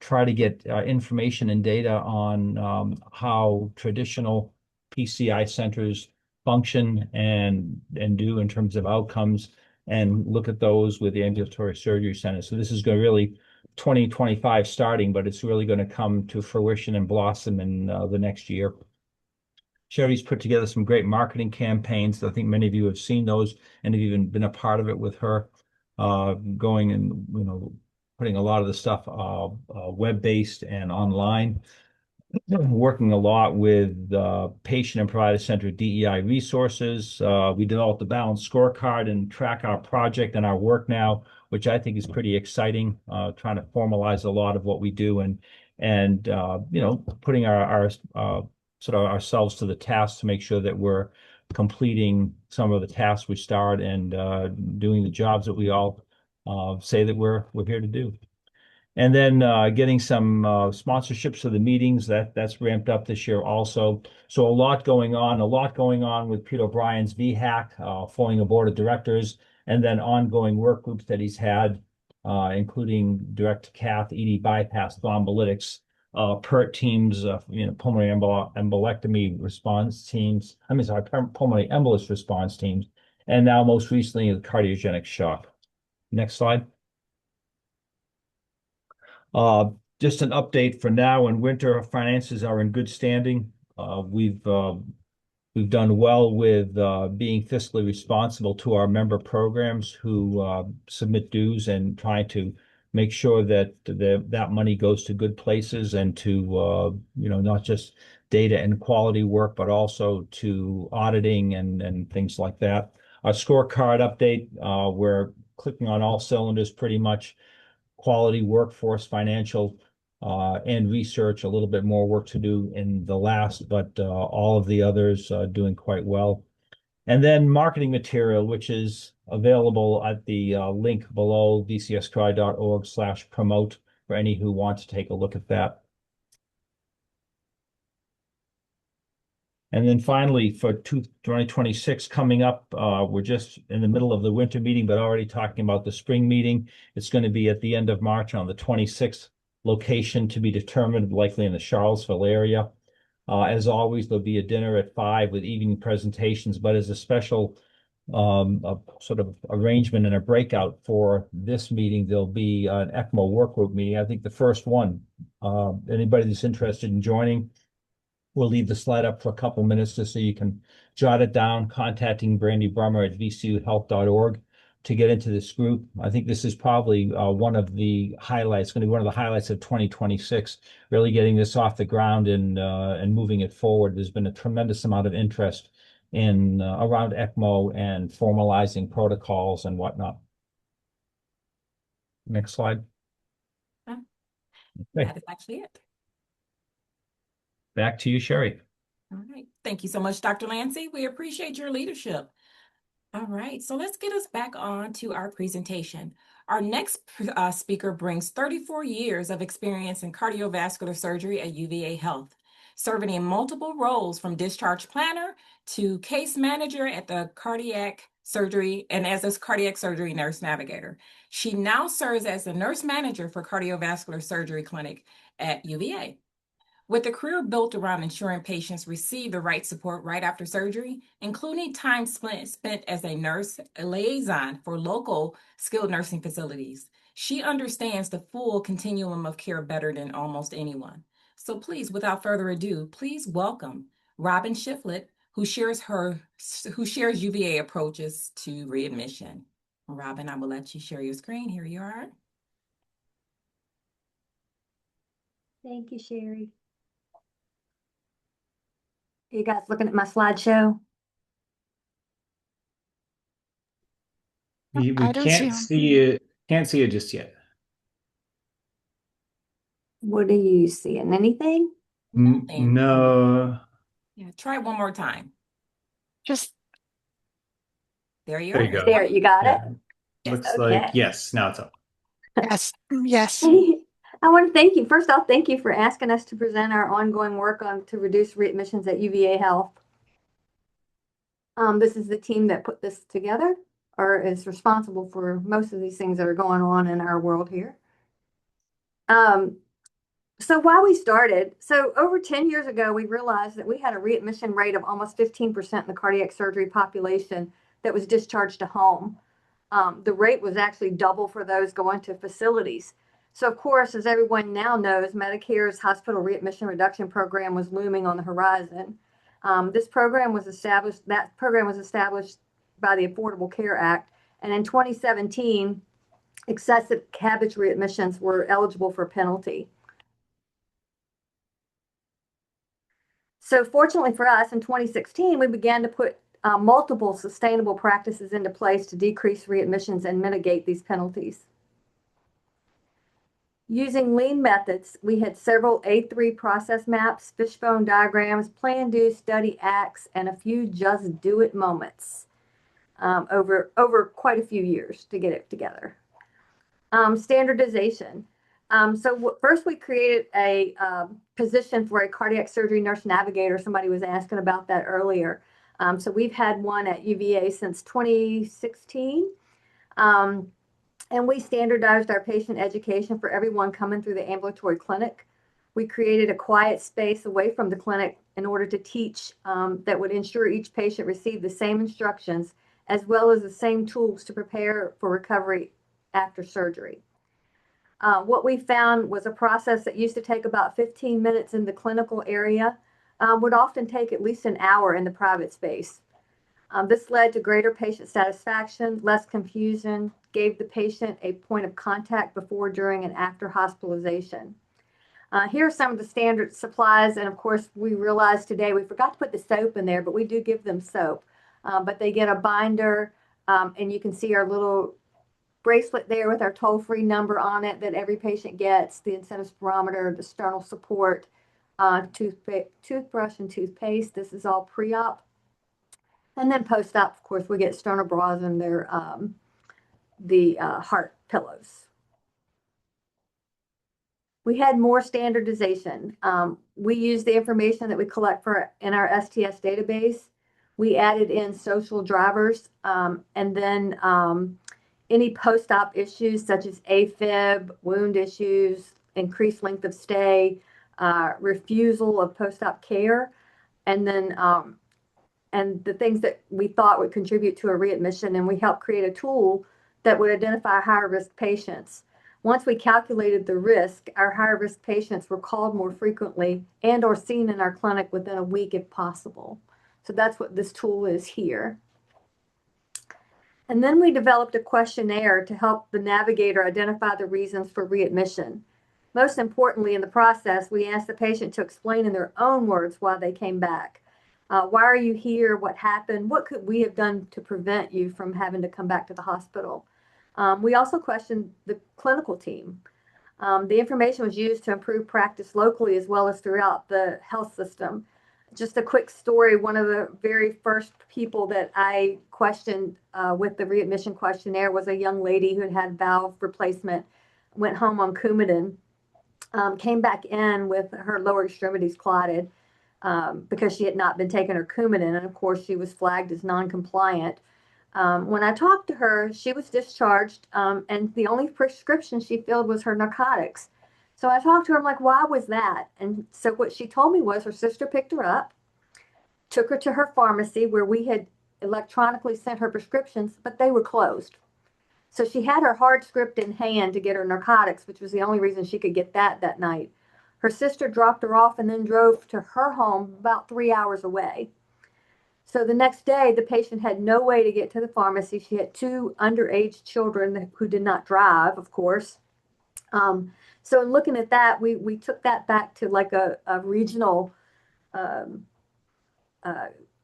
try to get information and data on how traditional PCI centers function and do in terms of outcomes, and look at those with the ambulatory surgery centers. So this is going to really 2025 starting, but it's really going to come to fruition and blossom in the next year. Sherri's put together some great marketing campaigns. I think many of you have seen those and have even been a part of it with her, going and putting a lot of the stuff web-based and online. Working a lot with patient and provider-centered DEI resources. We developed a balanced scorecard and track our project and our work now, which I think is pretty exciting. Trying to formalize a lot of what we do and putting our sort of ourselves to the task to make sure that we're completing some of the tasks we start and doing the jobs that we all say that we're here to do. And then getting some sponsorships to the meetings that's ramped up this year also. So a lot going on with Peter O'Brien's VHAC, forming a board of directors, and then ongoing work groups that he's had including direct cath, ED bypass, thrombolytics, PERT teams, pulmonary embolectomy response teams. Pulmonary embolus response teams, and now most recently the cardiogenic shock. Next slide. Just an update for now. In winter, our finances are in good standing. We've done well with being fiscally responsible to our member programs who submit dues and trying to make sure that that money goes to good places and to not just data and quality work, but also to auditing and things like that. Our scorecard update, we're clicking on all cylinders pretty much. Quality, workforce, financial, and research. A little bit more work to do in the last, but all of the others doing quite well. And then marketing material, which is available at the link below, vcsqi.org/promote, for any who want to take a look at that. And then finally, for 2026 coming up, we're just in the middle of the winter meeting, but already talking about the spring meeting. It's going to be at the end of March on the 26th, location to be determined, likely in the Charlottesville area. As always, there'll be a dinner at 5 with evening presentations, but as a special a sort of arrangement and a breakout for this meeting, there'll be an ECMO work group meeting, I think the first one. Anybody that's interested in joining, we'll leave the slide up for a couple minutes just so you can jot it down, contacting Brandy Brummer at vcuhealth.org to get into this group. I think this is probably one of the highlights, going to be one of the highlights of 2026, really getting this off the ground and moving it forward. There's been a tremendous amount of interest in around ECMO and formalizing protocols and whatnot. Next slide. Okay. Okay. That is actually it. Back to you, Sherri. All right. Thank you so much, Dr. Lancey. We appreciate your leadership. All right, so let's get us back on to our presentation. Our next speaker brings 34 years of experience in cardiovascular surgery at UVA Health, serving in multiple roles from discharge planner to case manager at the cardiac surgery and as a cardiac surgery nurse navigator. She now serves as the nurse manager for cardiovascular surgery clinic at UVA. With a career built around ensuring patients receive the right support right after surgery, including time spent as a nurse liaison for local skilled nursing facilities, she understands the full continuum of care better than almost anyone. So please, without further ado, please welcome Robin Shiflett, who shares UVA approaches to readmission. Robin, I will let you share your screen. Here you are. Thank you, Sherri. You guys looking at my slideshow? We I don't see can't him. see it. Can't see it just yet. What are you seeing? Anything? Nothing. No. Yeah, try one more time. Just There you There are. you go. There, you got Yeah. it? Looks Okay. like yes. Now it's up. yes, yes. I want to thank you. First off, thank you for asking us to present our ongoing work on to reduce readmissions at UVA Health. This is the team that put this together or is responsible for most of these things that are going on in our world here. So why we started, so over 10 years ago, we realized that we had a readmission rate of almost 15% in the cardiac surgery population that was discharged to home. The rate was actually double for those going to facilities. So of course, as everyone now knows, Medicare's hospital readmission reduction program was looming on the horizon. This program was established, that program was established by the Affordable Care Act. And in 2017, excessive CABG readmissions were eligible for penalty. So fortunately for us, in 2016, we began to put multiple sustainable practices into place to decrease readmissions and mitigate these penalties. Using lean methods, we had several A3 process maps, fishbone diagrams, plan, do, study, acts, and a few just do it moments over quite a few years to get it together. Standardization. First we created a position for a cardiac surgery nurse navigator. Somebody was asking about that earlier. So we've had one at UVA since 2016. And we standardized our patient education for everyone coming through the ambulatory clinic. We created a quiet space away from the clinic in order to teach that would ensure each patient received the same instructions as well as the same tools to prepare for recovery after surgery. What we found was a process that used to take about 15 minutes in the clinical area would often take at least an hour in the private space. This led to greater patient satisfaction, less confusion, gave the patient a point of contact before, during, and after hospitalization. Here are some of the standard supplies, and of course, we realized today we forgot to put the soap in there, but we do give them soap. But they get a binder, and you can see our little bracelet there with our toll-free number on it that every patient gets, the incentive spirometer, the sternal support, toothbrush and toothpaste. This is all pre-op. And then post-op, of course, we get sternal bras and their heart pillows. We had more standardization. We use the information that we collect in our STS database. We added in social drivers, and then any post-op issues such as AFib, wound issues, increased length of stay, refusal of post-op care, and then and the things that we thought would contribute to a readmission, and we helped create a tool that would identify higher risk patients. Once we calculated the risk, our higher risk patients were called more frequently and or seen in our clinic within a week if possible. So that's what this tool is here. And then we developed a questionnaire to help the navigator identify the reasons for readmission. Most importantly, in the process, we asked the patient to explain in their own words why they came back. Why are you here? What happened? What could we have done to prevent you from having to come back to the hospital? We also questioned the clinical team. The information was used to improve practice locally as well as throughout the health system. Just a quick story, one of the very first people that I questioned with the readmission questionnaire was a young lady who had had valve replacement, went home on Coumadin, came back in with her lower extremities clotted because she had not been taking her Coumadin, and of course she was flagged as non-compliant. When I talked to her, she was discharged, and the only prescription she filled was her narcotics. So I talked to her, I'm like, why was that? And so what she told me was her sister picked her up, took her to her pharmacy where we had electronically sent her prescriptions, but they were closed. So she had her hard script in hand to get her narcotics, which was the only reason she could get that night. Her sister dropped her off and then drove to her home about 3 hours away. So the next day, the patient had no way to get to the pharmacy. She had 2 underage children who did not drive, of course. So in looking at that, we took that back to like a regional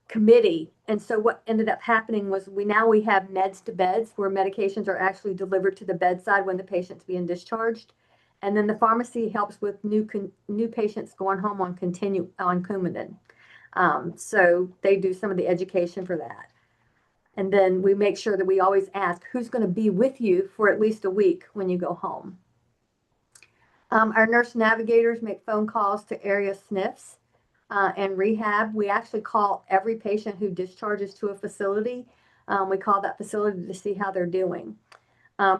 committee. And so what ended up happening was we have meds to beds where medications are actually delivered to the bedside when the patient's being discharged. And then the pharmacy helps with new patients going home on Coumadin. So they do some of the education for that. And then we make sure that we always ask who's going to be with you for at least a week when you go home. Our nurse navigators make phone calls to area SNFs and rehab. We actually call every patient who discharges to a facility. We call that facility to see how they're doing.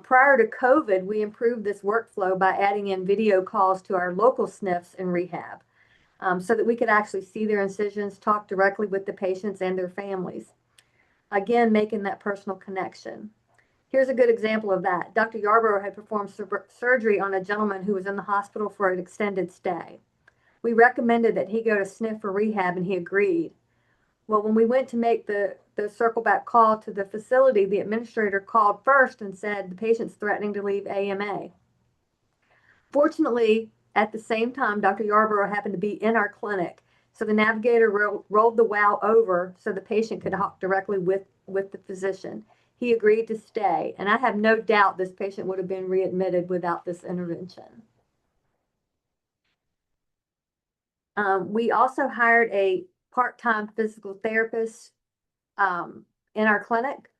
Prior to COVID, we improved this workflow by adding in video calls to our local SNFs and rehab so that we could actually see their incisions, talk directly with the patients and their families. Again, making that personal connection. Here's a good example of that. Dr. Yarborough had performed surgery on a gentleman who was in the hospital for an extended stay. We recommended that he go to SNF for rehab, and he agreed. Well, when we went to make the circle back call to the facility, the administrator called first and said the patient's threatening to leave AMA. Fortunately, at the same time, Dr. Yarborough happened to be in our clinic, so the navigator rolled the WOW over so the patient could talk directly with the physician. He agreed to stay, and I have no doubt this patient would have been readmitted without this intervention. We also hired a part-time physical therapist in our clinic,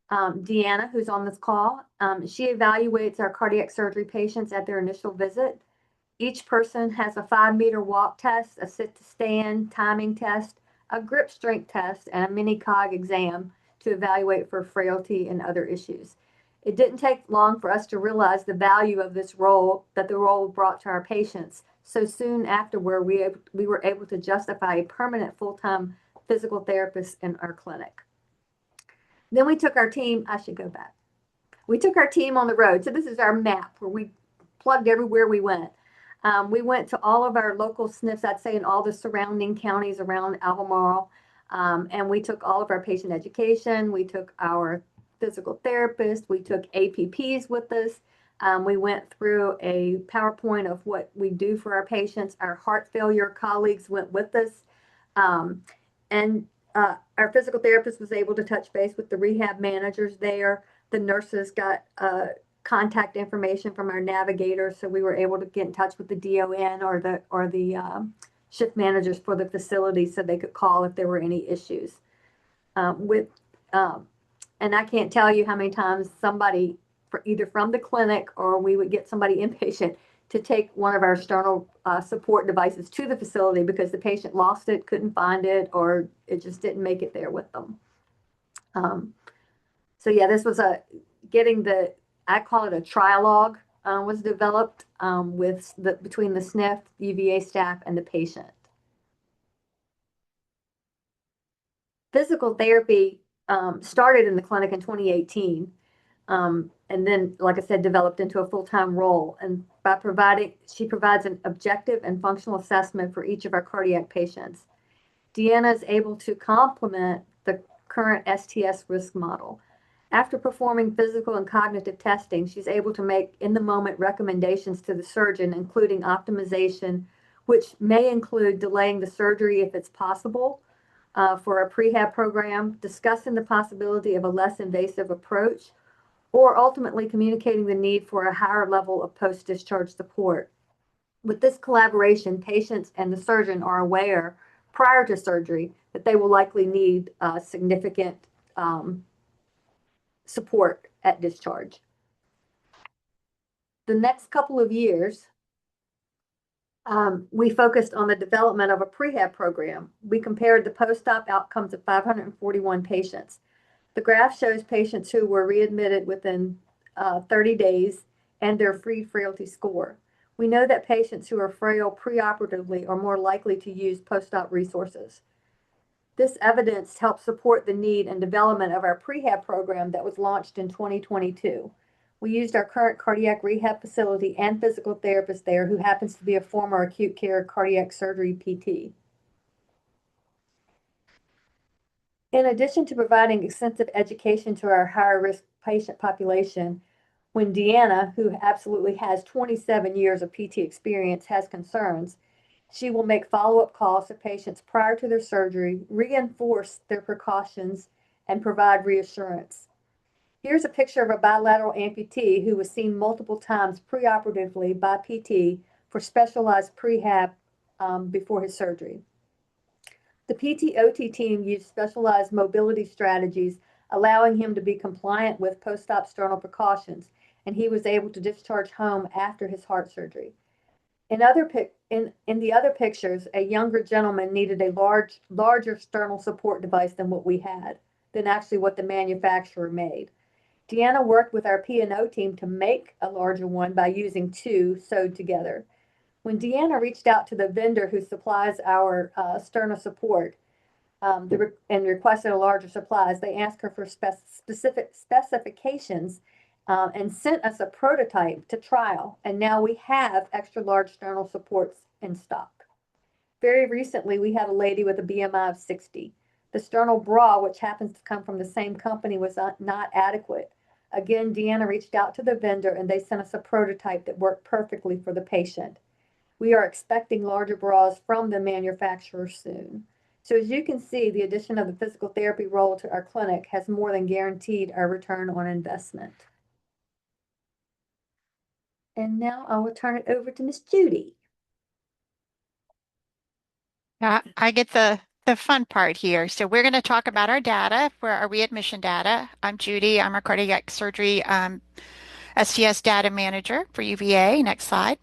Deanna, who's on this call. She evaluates our cardiac surgery patients at their initial visit. Each person has a 5-meter walk test, a sit-to-stand timing test, a grip strength test, and a mini cog exam to evaluate for frailty and other issues. It didn't take long for us to realize the value of this role that the role brought to our patients. So soon afterward, we were able to justify a permanent full-time physical therapist in our clinic. Then we took our team, I should go back. We took our team on the road. So this is our map where we plugged everywhere we went. We went to all of our local SNFs, I'd say in all the surrounding counties around Albemarle. And we took all of our patient education. We took our physical therapist. We took APPs with us. We went through a PowerPoint of what we do for our patients. Our heart failure colleagues went with us. And our physical therapist was able to touch base with the rehab managers there. The nurses got contact information from our navigator, so we were able to get in touch with the DON or the shift managers for the facility so they could call if there were any issues. And I can't tell you how many times somebody, either from the clinic or we would get somebody inpatient to take one of our sternal support devices to the facility because the patient lost it, couldn't find it, or it just didn't make it there with them. So yeah, this was I call it a trialogue, was developed between the SNF, UVA staff, and the patient. Physical therapy started in the clinic in 2018, and then, like I said, developed into a full-time role. And she provides an objective and functional assessment for each of our cardiac patients. Deanna is able to complement the current STS risk model. After performing physical and cognitive testing, she's able to make in-the-moment recommendations to the surgeon, including optimization, which may include delaying the surgery if it's possible, for a prehab program, discussing the possibility of a less invasive approach, or ultimately communicating the need for a higher level of post-discharge support. With this collaboration, patients and the surgeon are aware prior to surgery that they will likely need significant support at discharge. The next couple of years, we focused on the development of a prehab program. We compared the post-op outcomes of 541 patients. The graph shows patients who were readmitted within 30 days and their free frailty score. We know that patients who are frail preoperatively are more likely to use post-op resources. This evidence helps support the need and development of our prehab program that was launched in 2022. We used our current cardiac rehab facility and physical therapist there who happens to be a former acute care cardiac surgery PT. In addition to providing extensive education to our higher risk patient population, when Deanna, who absolutely has 27 years of PT experience, has concerns, she will make follow-up calls to patients prior to their surgery, reinforce their precautions, and provide reassurance. Here's a picture of a bilateral amputee who was seen multiple times preoperatively by PT for specialized prehab before his surgery. The PT-OT team used specialized mobility strategies, allowing him to be compliant with post-op sternal precautions, and he was able to discharge home after his heart surgery. In the other pictures, a younger gentleman needed a larger sternal support device than what we had, than actually what the manufacturer made. Deanna worked with our P&O team to make a larger one by using two sewed together. When Deanna reached out to the vendor who supplies our sternal support and requested a larger supplies, they asked her for specific specifications and sent us a prototype to trial. And now we have extra large sternal supports in stock. Very recently, we had a lady with a BMI of 60. The sternal bra, which happens to come from the same company, was not adequate. Again, Deanna reached out to the vendor and they sent us a prototype that worked perfectly for the patient. We are expecting larger bras from the manufacturer soon. So as you can see, the addition of the physical therapy role to our clinic has more than guaranteed our return on investment. And now I will turn it over to Miss Judy. I get the fun part here. So we're going to talk about our data for our readmission data. I'm Judy. I'm a cardiac surgery STS data manager for UVA. Next slide.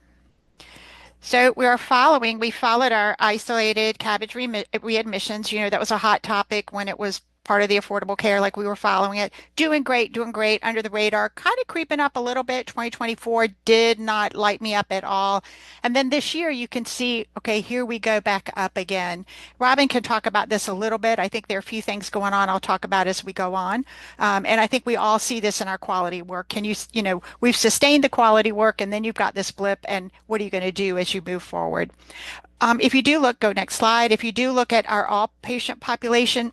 So we followed our isolated CABG readmissions. You know, that was a hot topic when it was part of the Affordable Care, like we were following it, doing great, under the radar, kind of creeping up a little bit. 2024 did not light me up at all. And then this year you can see, okay, here we go back up again. Robin can talk about this a little bit. I think there are a few things going on I'll talk about as we go on. And I think we all see this in our quality work. We've sustained the quality work and then you've got this blip, and what are you going to do as you move forward? If you do look, go next slide. If you do look at our all patient population,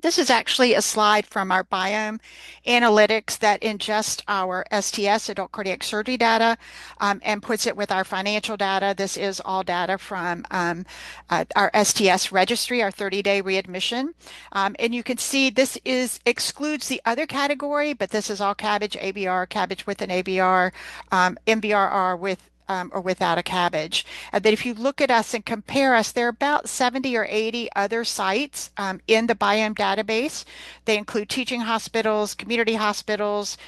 this is actually a slide from our biome analytics that ingest our STS, adult cardiac surgery data, and puts it with our financial data. This is all data from our STS registry, our 30-day readmission. And you can see this excludes the other category, but this is all CABG, ABR, CABG with an ABR, MBRR with or without a cabbage. That if you look at us and compare us, there are about 70 or 80 other sites in the Biome database. They include teaching hospitals, community hospitals,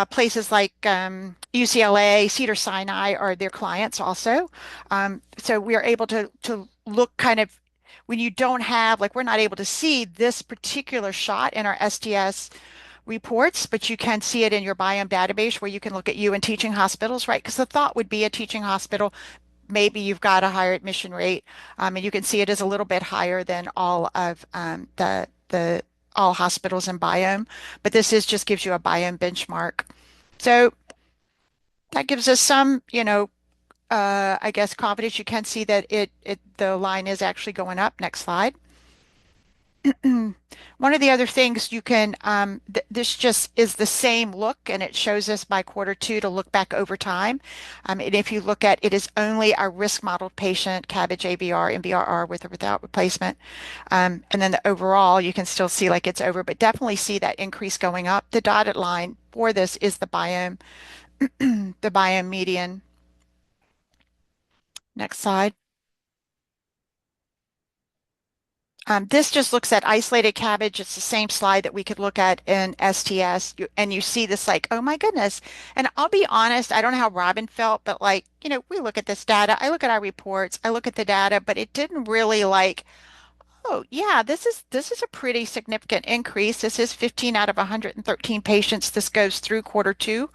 places like UCLA, Cedars-Sinai are their clients also. So we are able to look kind of when you don't have, like we're not able to see this particular shot in our STS reports, but you can see it in your biome database where you can look at you in teaching hospitals, right? Because the thought would be a teaching hospital, maybe you've got a higher admission rate, and you can see it is a little bit higher than all of the all hospitals in biome. But this is just gives you a biome benchmark. So that gives us some, I guess confidence. You can see that the line is actually going up. Next slide. One of the other things you can, this just is the same look, and it shows us by Q2 to look back over time. And if you look at it, is only our risk modeled patient, CABG, ABR, MBRR with or without replacement. And then the overall, you can still see like it's over, but definitely see that increase going up. The dotted line for this is the biome, the biome median. Next slide. This just looks at isolated CABG. It's the same slide that we could look at in STS. And you see this like, oh my goodness. And I'll be honest, I don't know how Robin felt, but like, we look at this data, I look at our reports, I look at the data, but it didn't really like, oh yeah, this is a pretty significant increase. This is 15 out of 113 patients. This goes through Q2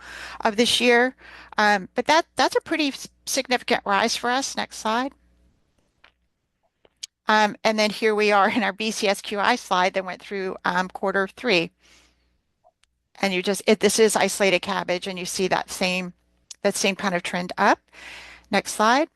of this year. But that's a pretty significant rise for us. Next slide. And then here we are in our VCSQI slide that went through Q3. And this is isolated CABG, and you see that same kind of trend up. Next slide.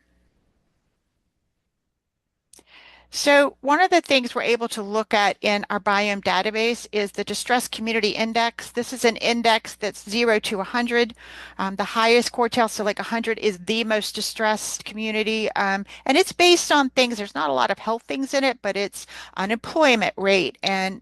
So one of the things we're able to look at in our biome database is the Distress Community Index. This is an index that's 0 to 100. The highest quartile, so like 100, is the most distressed community. And it's based on things, there's not a lot of health things in it, but it's unemployment rate and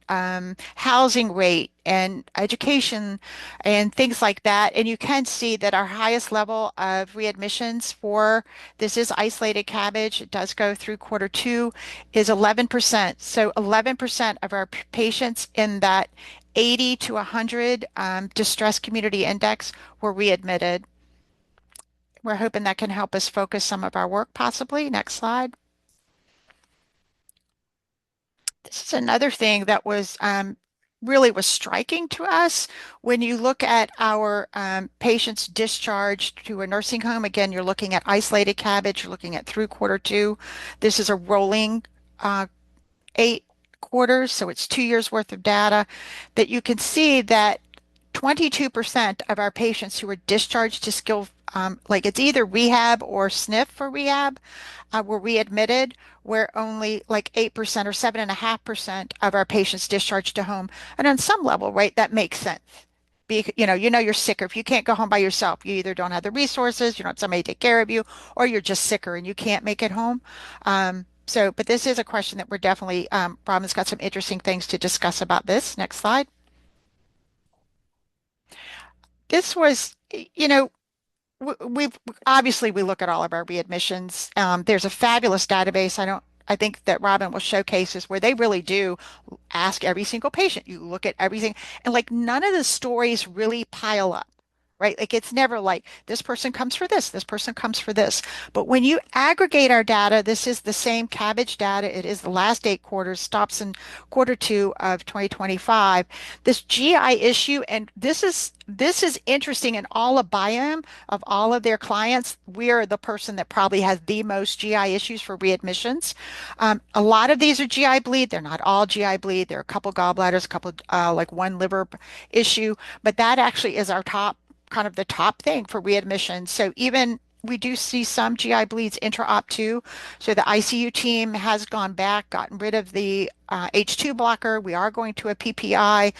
housing rate and education and things like that. And you can see that our highest level of readmissions for this is isolated CABG. It does go through Q2 is 11%. So 11% of our patients in that 80 to 100 distress community index were readmitted. We're hoping that can help us focus some of our work possibly. Next slide. This is another thing that was really was striking to us when you look at our patients discharged to a nursing home. Again, you're looking at isolated CABG, you're looking at through Q2. This is a rolling 8 quarters, so it's 2 years worth of data that you can see that 22% of our patients who were discharged to skilled, like it's either rehab or SNF for rehab, were readmitted, where only like 8% or 7.5% of our patients discharged to home. And on some level, right, that makes sense. You're sicker. If you can't go home by yourself, you either don't have the resources, you don't have somebody to take care of you, or you're just sicker and you can't make it home. But this is a question that we're definitely, Robin's got some interesting things to discuss about this. Next slide. This was, we've obviously we look at all of our readmissions. There's a fabulous database. I think that Robin will showcase this where they really do ask every single patient. You look at everything, and like none of the stories really pile up. right? Like it's never like this person comes for this person comes for this. But when you aggregate our data, this is the same cabbage data. It is the last 8 quarters, stops in Q2 of 2025. This GI issue, and this is interesting in all of Biome of all of their clients. We're the person that probably has the most GI issues for readmissions. A lot of these are GI bleed. They're not all GI bleed. There are a couple gallbladders, a couple like one liver issue, but that actually is our top kind of the top thing for readmission. So even we do see some GI bleeds intra-op too. So the ICU team has gone back, gotten rid of the H2 blocker. We are going to a PPI.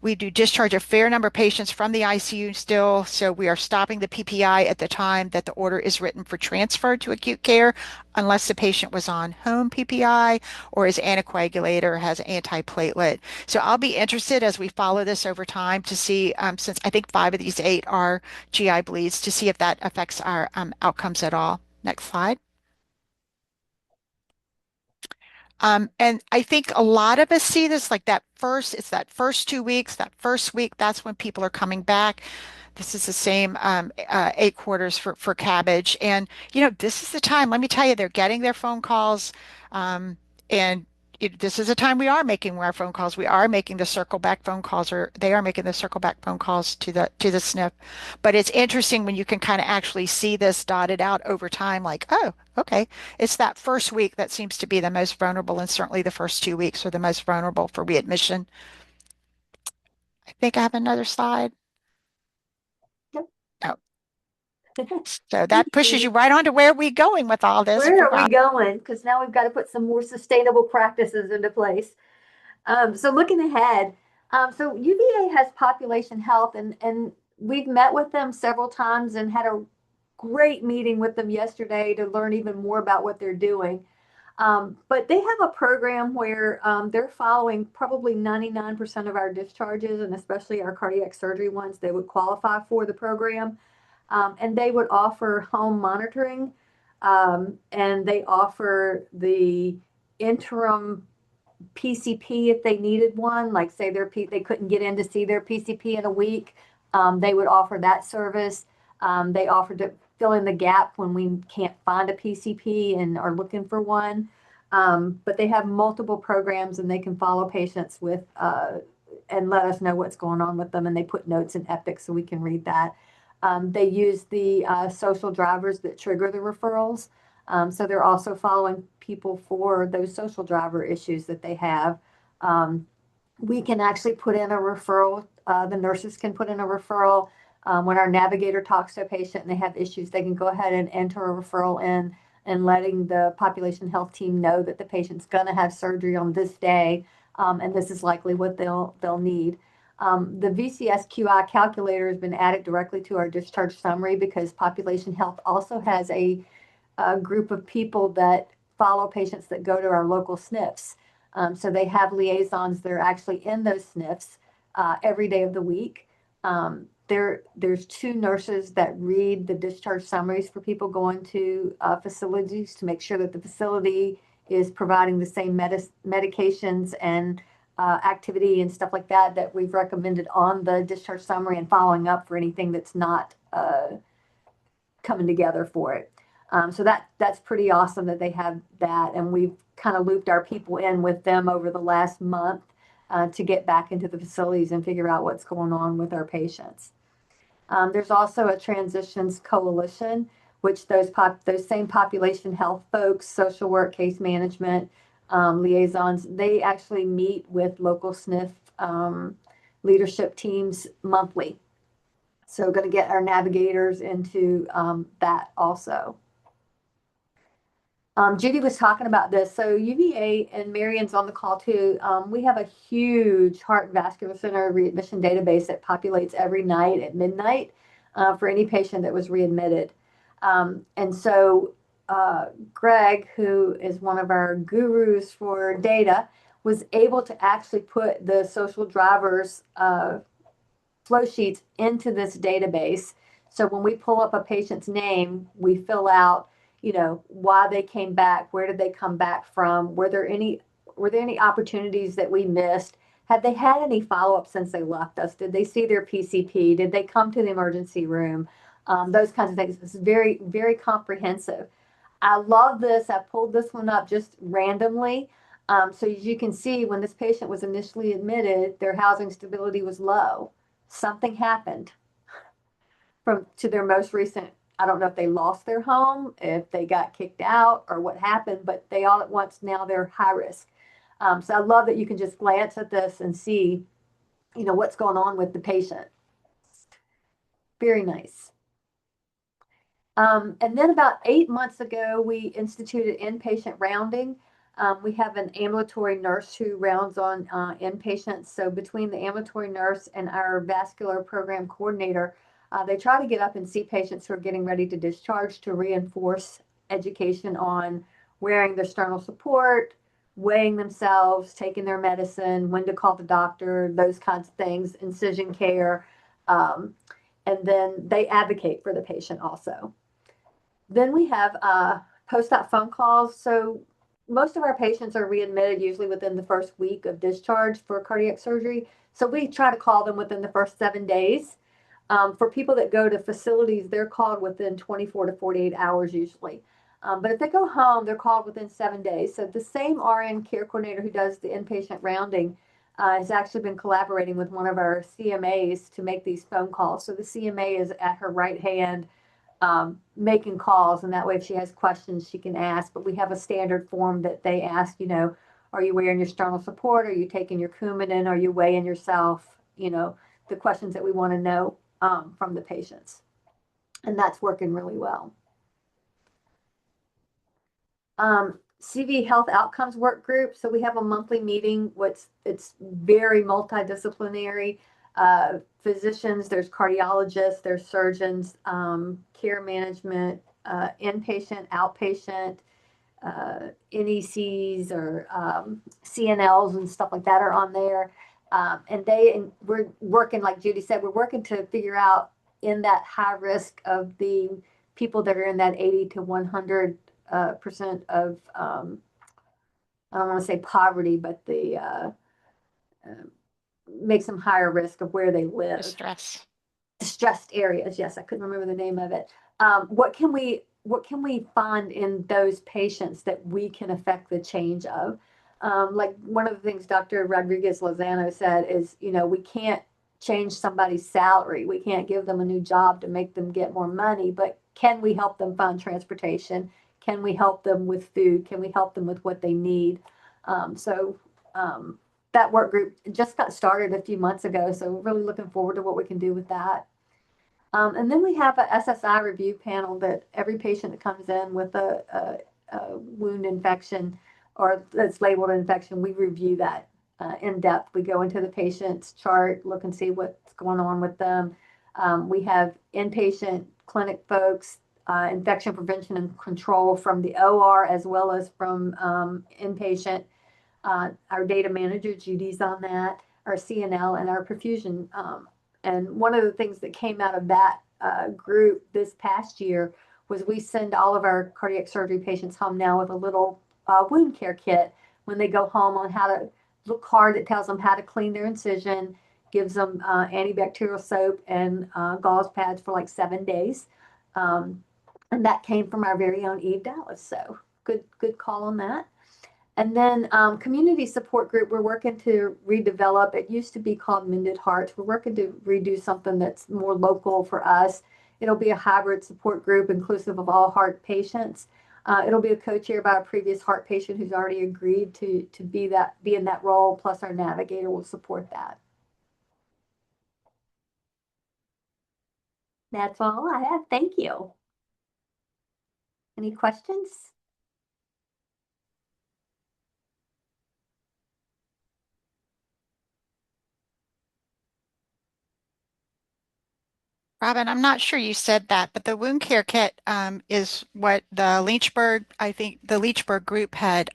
We do discharge a fair number of patients from the ICU still, so we are stopping the PPI at the time that the order is written for transfer to acute care, unless the patient was on home PPI or is anticoagulated or has antiplatelet. So I'll be interested as we follow this over time to see, since I think 5 of these 8 are GI bleeds, to see if that affects our outcomes at all. Next slide. And I think a lot of us see this like it's that first 2 weeks, that first week, that's when people are coming back. This is the same 8 quarters for cabbage. And, this is the time, let me tell you, they're getting their phone calls. And this is the time we are making our phone calls. We are making the circle back phone calls, or they are making the circle back phone calls to the SNF. But it's interesting when you can kind of actually see this dotted out over time, like, oh, okay, it's that first week that seems to be the most vulnerable, and certainly the first 2 weeks are the most vulnerable for readmission. I think I have another slide. Yep. Oh. So that pushes you right on to where we're going with all this. Where are we going? Because now we've got to put some more sustainable practices into place. So looking ahead, so UVA has population health, and we've met with them several times and had a great meeting with them yesterday to learn even more about what they're doing. But they have a program where they're following probably 99% of our discharges, and especially our cardiac surgery ones, they would qualify for the program. And they would offer home monitoring, and they offer the interim PCP if they needed one. Like say they couldn't get in to see their PCP in a week, they would offer that service. They offer to fill in the gap when we can't find a PCP and are looking for one. But they have multiple programs, and they can follow patients with and let us know what's going on with them. And they put notes in Epic so we can read that. They use the social drivers that trigger the referrals. So they're also following people for those social driver issues that they have. We can actually put in a referral. The nurses can put in a referral. When our navigator talks to a patient and they have issues, they can go ahead and enter a referral in, and letting the population health team know that the patient's going to have surgery on this day, and this is likely what they'll need. The VCSQI calculator has been added directly to our discharge summary because population health also has a group of people that follow patients that go to our local SNFs. So they have liaisons that are actually in those SNFs every day of the week. There's 2 nurses that read the discharge summaries for people going to facilities to make sure that the facility is providing the same medications and activity and stuff like that we've recommended on the discharge summary, and following up for anything that's not coming together for it. So that's pretty awesome that they have that, and we've kind of looped our people in with them over the last month to get back into the facilities and figure out what's going on with our patients. There's also a transitions coalition, which those same population health folks, social work, case management, liaisons, they actually meet with local SNF leadership teams monthly. So going to get our navigators into that also. Judy was talking about this. So UVA, and Marion's on the call too, we have a huge heart and vascular center readmission database that populates every night at midnight for any patient that was readmitted. And so Greg, who is one of our gurus for data, was able to actually put the social drivers flow sheets into this database. So when we pull up a patient's name, we fill out, why they came back, where did they come back from, were there any opportunities that we missed, Have they had any follow-up since they left us? Did they see their PCP? Did they come to the emergency room? Those kinds of things. It's very, very comprehensive. I love this. I pulled this one up just randomly. So as you can see, when this patient was initially admitted, their housing stability was low. Something happened to their most recent. I don't know if they lost their home, if they got kicked out, or what happened, but they all at once now they're high risk. So I love that you can just glance at this and see, what's going on with the patient. Very nice. And then about 8 months ago, we instituted inpatient rounding. We have an ambulatory nurse who rounds on inpatients. So between the ambulatory nurse and our vascular program coordinator, they try to get up and see patients who are getting ready to discharge to reinforce education on wearing their sternal support, weighing themselves, taking their medicine, when to call the doctor, those kinds of things, incision care. And then they advocate for the patient also. Then we have post-op phone calls. So most of our patients are readmitted usually within the first week of discharge for cardiac surgery. So we try to call them within the first 7 days. For people that go to facilities, they're called within 24 to 48 hours usually. But if they go home, they're called within 7 days. So the same RN care coordinator who does the inpatient rounding has actually been collaborating with one of our CMAs to make these phone calls. So the CMA is at her right hand making calls, and that way if she has questions, she can ask. But we have a standard form that they ask, are you wearing your sternal support? Are you taking your Coumadin? Are you weighing yourself? The questions that we want to know from the patients. And that's working really well. CV Health Outcomes Work Group. So we have a monthly meeting. It's very multidisciplinary. Physicians, there's cardiologists, there's surgeons, care management, inpatient, outpatient, NECs or CNLs and stuff like that are on there. And we're working, like Judy said, we're working to figure out in that high risk of the people that are in that 80 to 100% of, I don't want to say poverty, but the makes them higher risk of where they live. Distressed areas. Yes, I couldn't remember the name of it. What can we find in those patients that we can affect the change of? Like one of the things Dr. Rodriguez Lozano said is, we can't change somebody's salary. We can't give them a new job to make them get more money, but can we help them find transportation? Can we help them with food? Can we help them with what they need? That work group just got started a few months ago, so we're really looking forward to what we can do with that. And then we have a SSI review panel that every patient that comes in with a wound infection or that's labeled an infection, we review that in depth. We go into the patient's chart, look and see what's going on with them. We have inpatient clinic folks, infection prevention and control from the OR as well as from inpatient. Our data manager, Judy's on that, our CNL, and our perfusion. And one of the things that came out of that group this past year was we send all of our cardiac surgery patients home now with a little wound care kit when they go home on how to, little card that tells them how to clean their incision, gives them antibacterial soap and gauze pads for like 7 days. And that came from our very own Eve Dallas. So good call on that. And then community support group, we're working to redevelop. It used to be called Mended Hearts. We're working to redo something that's more local for us. It'll be a hybrid support group inclusive of all heart patients. It'll be a co-chaired by a previous heart patient who's already agreed to be in that role, plus our navigator will support that. That's all I have. Thank you. Any questions? Robin, I'm not sure you said that, but the wound care kit is what the Lynchburg, I think the Lynchburg group had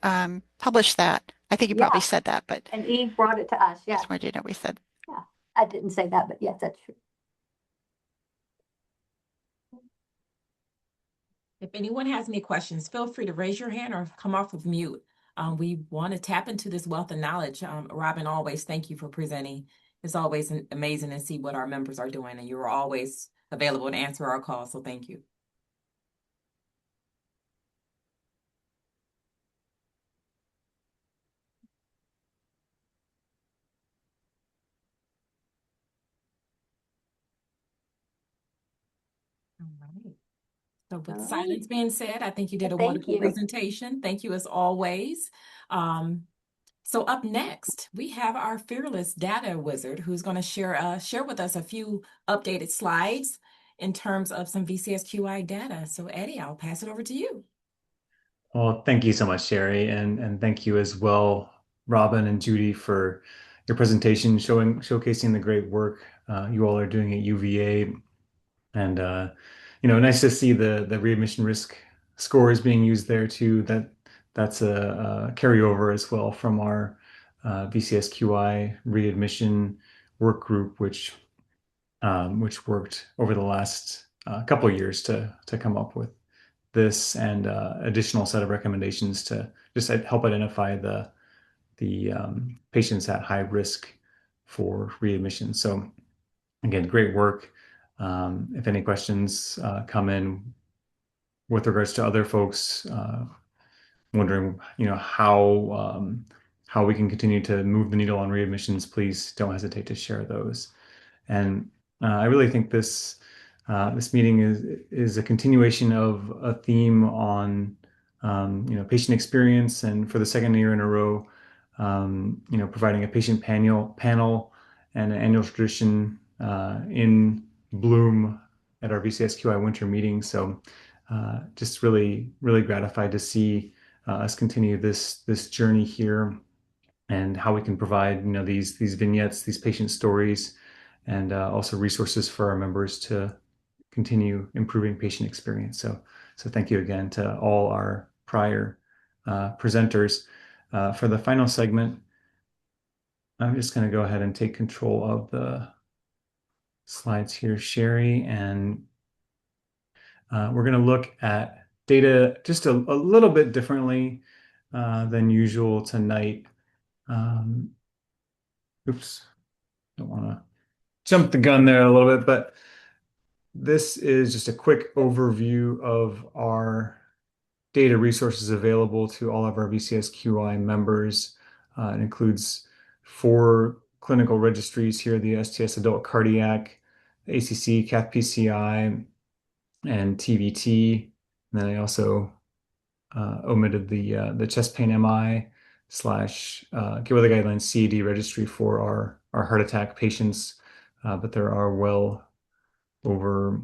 published that. I think you probably said that, but and Eve brought it to us. Yeah. Just wanted you to know we said. Yeah, I didn't say that, but yes, that's true. If anyone has any questions, feel free to raise your hand or come off of mute. We want to tap into this wealth of knowledge. Robin, always thank you for presenting. It's always amazing to see what our members are doing, and you're always available to answer our calls. So thank you. All right. So with All right. silence being said, I think you did a Thank wonderful you. presentation. Thank you as always. So up next, we have our fearless data wizard who's going to share with us a few updated slides in terms of some VCSQI data. So Eddie, I'll pass it over to you. Well, thank you so much, Sherri, and thank you as well, Robin and Judy, for your presentation showcasing the great work you all are doing at UVA. And nice to see the readmission risk scores being used there too. That's a carryover as well from our VCSQI readmission work group, which worked over the last couple of years to come up with this and additional set of recommendations to just help identify the patients at high risk for readmission. So again, great work. If any questions come in with regards to other folks wondering, how we can continue to move the needle on readmissions, please don't hesitate to share those. And I really think this meeting is a continuation of a theme on patient experience, and for the second year in a row, providing a patient panel and an annual tradition in Bloom at our VCSQI winter meeting. So just really, really gratified to see us continue this journey here and how we can provide these vignettes, these patient stories, and also resources for our members to continue improving patient experience. So thank you again to all our prior presenters. For the final segment, I'm just going to go ahead and take control of the slides here, Sherri, and we're going to look at data just a little bit differently than usual tonight. Oops, don't want to jump the gun there a little bit, but this is just a quick overview of our data resources available to all of our VCSQI members. It includes 4 clinical registries here, the STS Adult Cardiac, ACC, Cath PCI, and TVT. And then I also omitted the chest pain MI slash Get With The Guidelines CAD registry for our heart attack patients. But there are well over,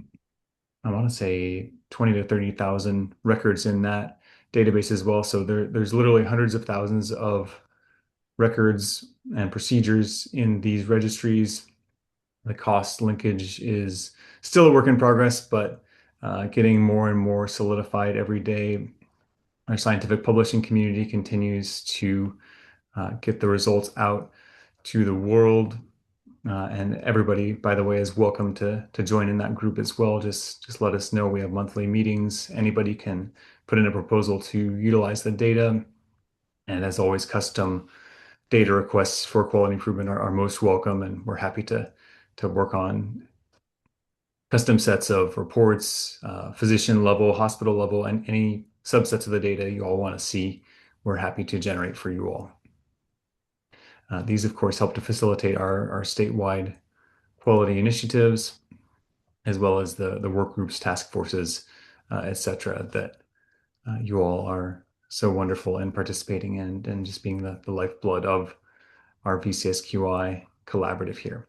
I want to say 20 to 30,000 records in that database as well. So there's literally hundreds of thousands of records and procedures in these registries. The cost linkage is still a work in progress, but getting more and more solidified every day. Our scientific publishing community continues to get the results out to the world. And everybody, by the way, is welcome to join in that group as well. Just let us know. We have monthly meetings. Anybody can put in a proposal to utilize the data. And as always, custom data requests for quality improvement are most welcome, and we're happy to work on custom sets of reports, physician level, hospital level, and any subsets of the data you all want to see. We're happy to generate for you all. These, of course, help to facilitate our statewide quality initiatives, as well as the work groups, task forces, etc., that you all are so wonderful in participating in and just being the lifeblood of our VCSQI collaborative here.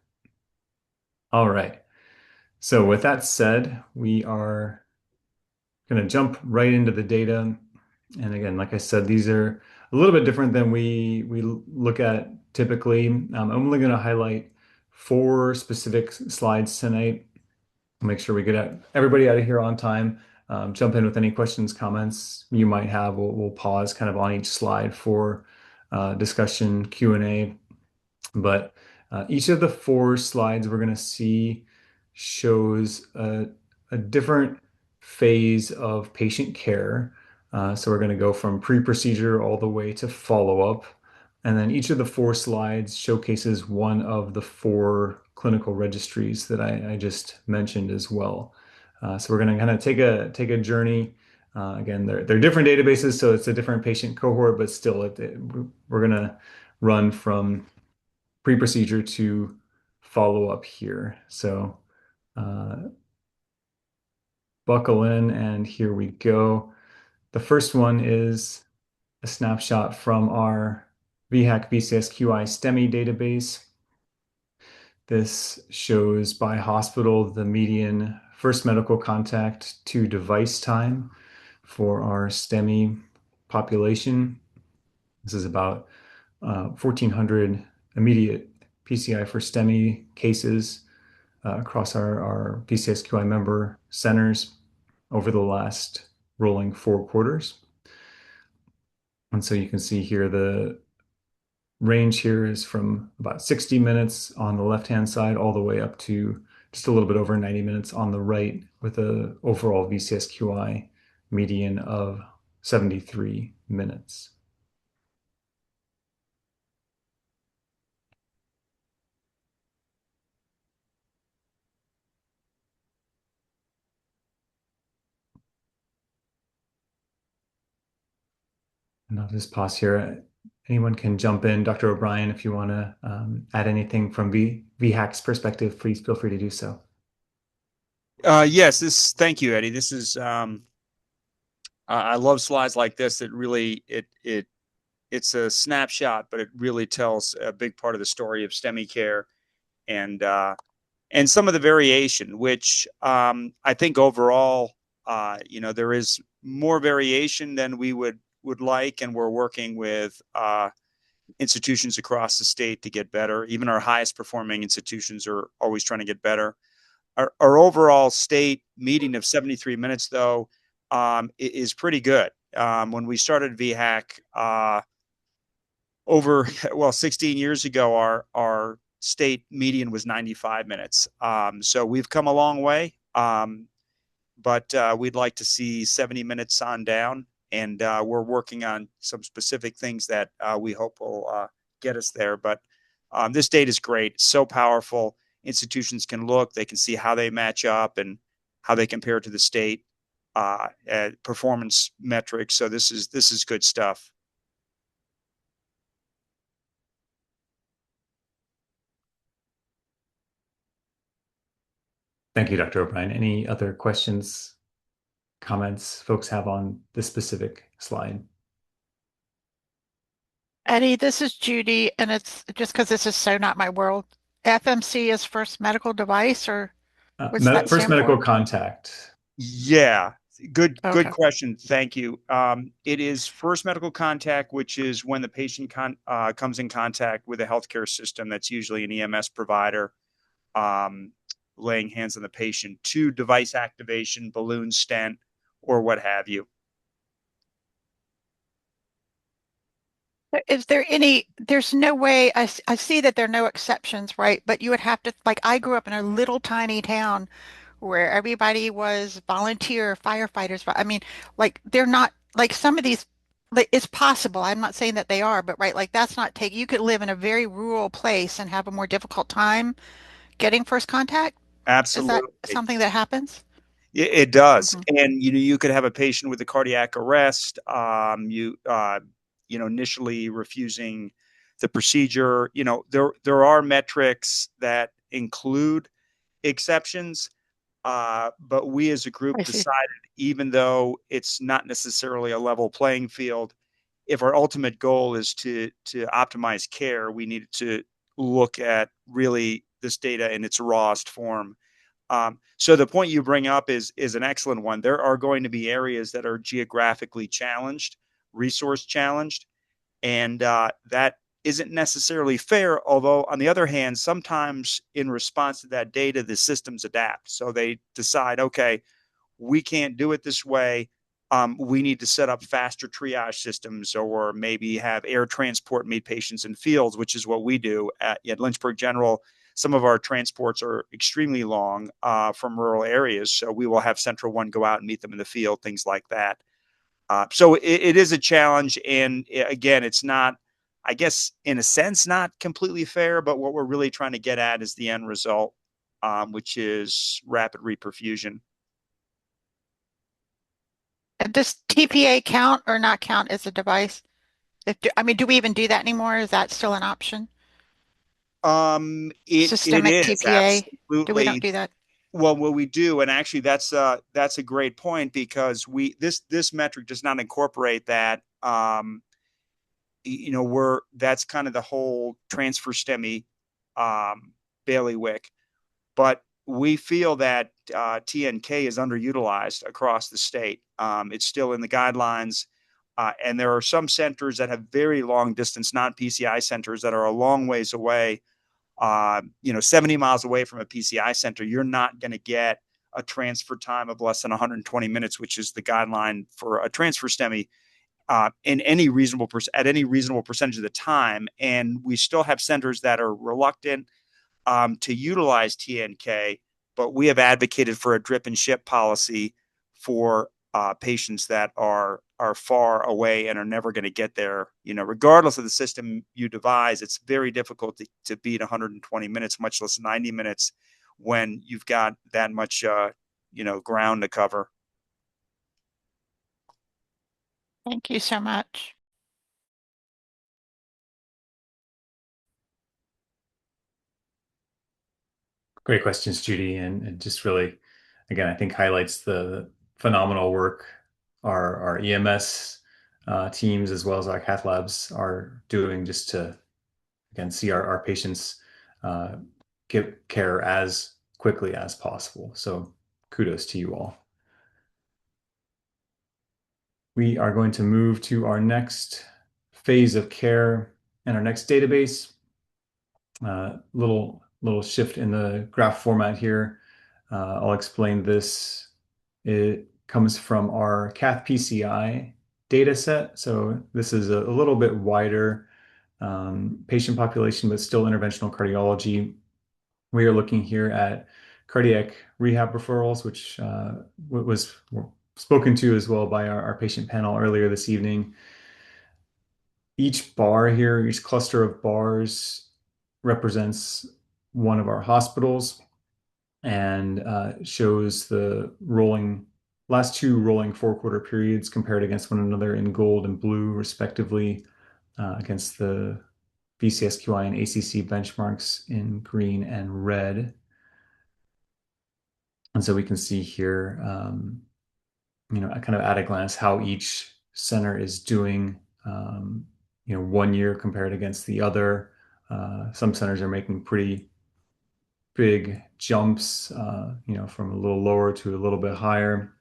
All right. So with that said, we are going to jump right into the data. And again, like I said, these are a little bit different than we look at typically. I'm only going to highlight 4 specific slides tonight. Make sure we get everybody out of here on time. Jump in with any questions, comments you might have. We'll pause kind of on each slide for discussion, Q&A. But each of the 4 slides we're going to see shows a different phase of patient care So we're going to go from pre-procedure all the way to follow-up. And then each of the 4 slides showcases one of the 4 clinical registries that I just mentioned as well. So we're going to kind of take a journey. Again, they're different databases, so it's a different patient cohort, but still, we're going to run from pre-procedure to follow-up here. So buckle in, and here we go. The first one is a snapshot from our VHAC VCSQI STEMI database. This shows by hospital the median first medical contact to device time for our STEMI population. This is about 1,400 immediate PCI for STEMI cases across our VCSQI member centers over the last rolling 4 quarters. And so you can see here the range here is from about 60 minutes on the left-hand side all the way up to just a little bit over 90 minutes on the right, with an overall VCSQI median of 73 minutes. And I'll just pause here. Anyone can jump in. Dr. O'Brien, if you want to add anything from VHAC's perspective, please feel free to do so. Yes, thank you, Eddie. This is I love slides like this. That really it's a snapshot, but it really tells a big part of the story of STEMI care and some of the variation, which I think overall, there is more variation than we would like, and we're working with institutions across the state to get better. Even our highest performing institutions are always trying to get better. Our overall state meeting of 73 minutes, though, is pretty good. When we started VHAC over 16 years ago, our state median was 95 minutes. So we've come a long way, but we'd like to see 70 minutes on down, and we're working on some specific things that we hope will get us there. But this data is great. It's so powerful. Institutions can look, they can see how they match up and how they compare to the state performance metrics. So this is good stuff. Thank you, Dr. O'Brien. Any other questions, comments folks have on this specific slide? Eddie, this is Judy, and it's just because this is so not my world. FMC is first medical device, or what's that First stand medical for? contact. Yeah, good Okay. question. Thank you. It is first medical contact, which is when the patient comes in contact with a healthcare system. That's usually an EMS provider, laying hands on the patient, to device activation, balloon stent, or what have you. Is there there's no way, I see that there are no exceptions, right? But you would have to, like, I grew up in a little tiny town where everybody was volunteer firefighters. I mean, like, they're not, like, some of these, like, it's possible. I'm not saying that they are, but right, like, that's not take, you could live in a very rural place and have a more difficult time getting first contact. Is that Absolutely. something that happens? It does. Mm-hmm. And you could have a patient with a cardiac arrest, initially refusing the procedure. There are metrics that include exceptions, but we as a group I see. decided, even though it's not necessarily a level playing field, if our ultimate goal is to optimize care, we needed to look at really this data in its rawest form. So the point you bring up is an excellent one. There are going to be areas that are geographically challenged, resource challenged, and that isn't necessarily fair. Although, on the other hand, sometimes in response to that data, the systems adapt. So they decide, okay, we can't do it this way. We need to set up faster triage systems, or maybe have air transport meet patients in fields, which is what we do at Lynchburg General. Some of our transports are extremely long from rural areas, so we will have Central One go out and meet them in the field, things like that. So it is a challenge, and again, it's not, I guess, in a sense, not completely fair, but what we're really trying to get at is the end result, which is rapid reperfusion. And does TPA count or not count as a device? I mean, do we even do that anymore? Is that still an option? It Systemic is TPA? Do we don't absolutely. do that? Well, what we do, and actually that's a great point, because this metric does not incorporate that. That's kind of the whole transfer STEMI bailiwick, but we feel that TNK is underutilized across the state. It's still in the guidelines. And there are some centers that have very long distance, non-PCI centers that are a long ways away. 70 miles away from a PCI center, you're not going to get a transfer time of less than 120 minutes, which is the guideline for a transfer STEMI, at any reasonable percentage of the time. And we still have centers that are reluctant to utilize TNK, but we have advocated for a drip and ship policy for patients that are far away and are never going to get there. Regardless of the system you devise, it's very difficult to beat 120 minutes, much less 90 minutes, when you've got that much ground to cover. Thank you so much. Great questions, Judy, and just really, again, I think highlights the phenomenal work our EMS teams as well as our cath labs are doing, just to, again, see our patients get care as quickly as possible. So kudos to you all. We are going to move to our next phase of care and our next database. Little shift in the graph format here. I'll explain this. It comes from our cath PCI data set. So this is a little bit wider patient population, but still interventional cardiology. We are looking here at cardiac rehab referrals, which was spoken to as well by our patient panel earlier this evening. Each bar here, each cluster of bars represents one of our hospitals and shows the last two rolling 4-quarter periods compared against one another in gold and blue, respectively, against the VCSQI and ACC benchmarks in green and red. And so we can see here, kind of at a glance, how each center is doing, 1 year compared against the other. Some centers are making pretty big jumps, from a little lower to a little bit higher.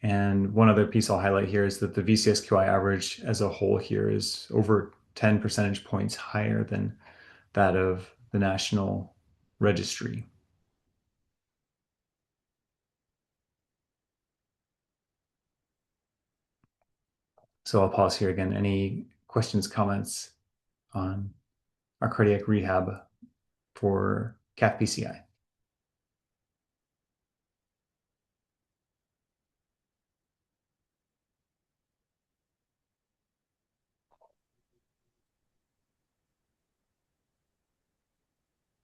And one other piece I'll highlight here is that the VCSQI average as a whole here is over 10 percentage points higher than that of the national registry. So I'll pause here again. Any questions, comments on our cardiac rehab for cath PCI?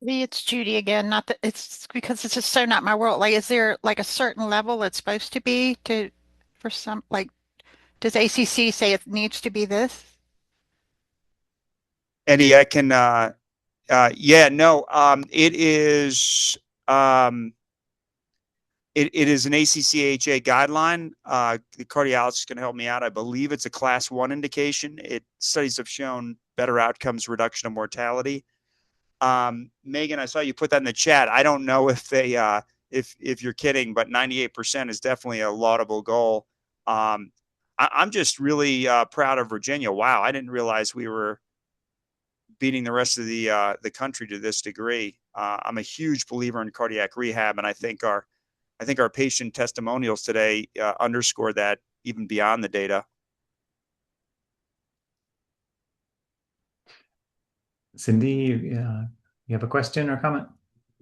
It's Judy again. Not that it's because it's just so not my world. Like, is there like a certain level it's supposed to be for some, like, does ACC say it needs to be this? Eddie, I can, yeah, no, it is, it is an ACCHA guideline. The cardiologist can help me out. I believe it's a class 1 indication. Studies have shown better outcomes, reduction of mortality. Megan, I saw you put that in the chat. I don't know if they, if you're kidding, but 98% is definitely a laudable goal. I'm just really proud of Virginia. Wow, I didn't realize we were beating the rest of the country to this degree. I'm a huge believer in cardiac rehab, and I think our patient testimonials today underscore that even beyond the data. Cindy, you have a question or comment?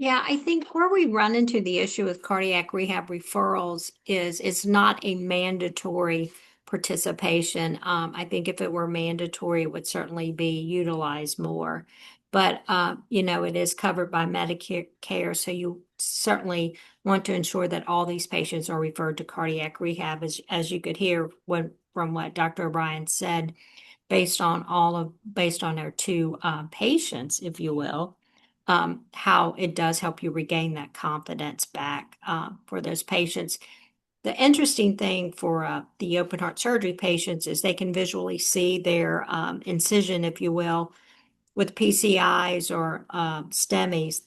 Yeah, I think where we run into the issue with cardiac rehab referrals is it's not a mandatory participation. I think if it were mandatory, it would certainly be utilized more. But it is covered by Medicare, so you certainly want to ensure that all these patients are referred to cardiac rehab, as you could hear from what Dr. O'Brien said, based on our two patients, if you will, how it does help you regain that confidence back for those patients. The interesting thing for the open heart surgery patients is they can visually see their incision, if you will, with PCIs or STEMIs.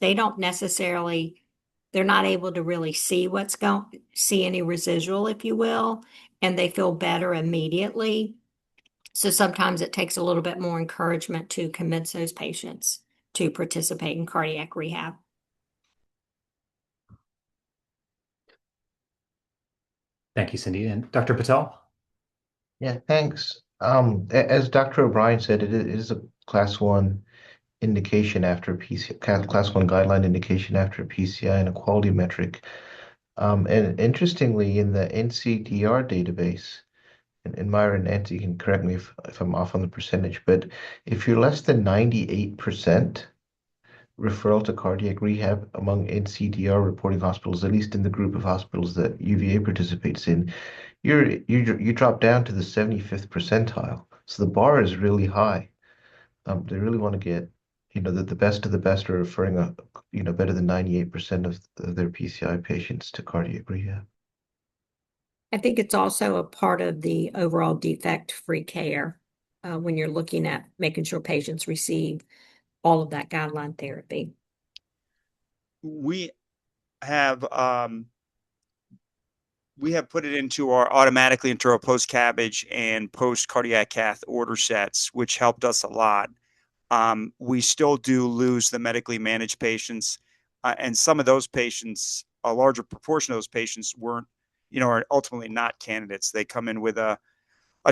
They're not able to really see any residual, if you will, and they feel better immediately. So sometimes it takes a little bit more encouragement to convince those patients to participate in cardiac rehab. Thank you, Cindy. And Dr. Patel? Yeah, thanks. As Dr. O'Brien said, it is a class one indication after PCI, class one guideline indication after PCI and a quality metric. And interestingly, in the NCDR database, and Myra and Nancy can correct me if I'm off on the percentage, but if you're less than 98% referral to cardiac rehab among NCDR reporting hospitals, at least in the group of hospitals that UVA participates in, you drop down to the 75th percentile. So the bar is really high. They really want to get, the best of the best are referring better than 98% of their PCI patients to cardiac rehab. I think it's also a part of the overall defect-free care when you're looking at making sure patients receive all of that guideline therapy. We have put it automatically into our post CABG and post cardiac cath order sets, which helped us a lot. We still do lose the medically managed patients, and some of those patients, a larger proportion of those patients are ultimately not candidates. They come in with a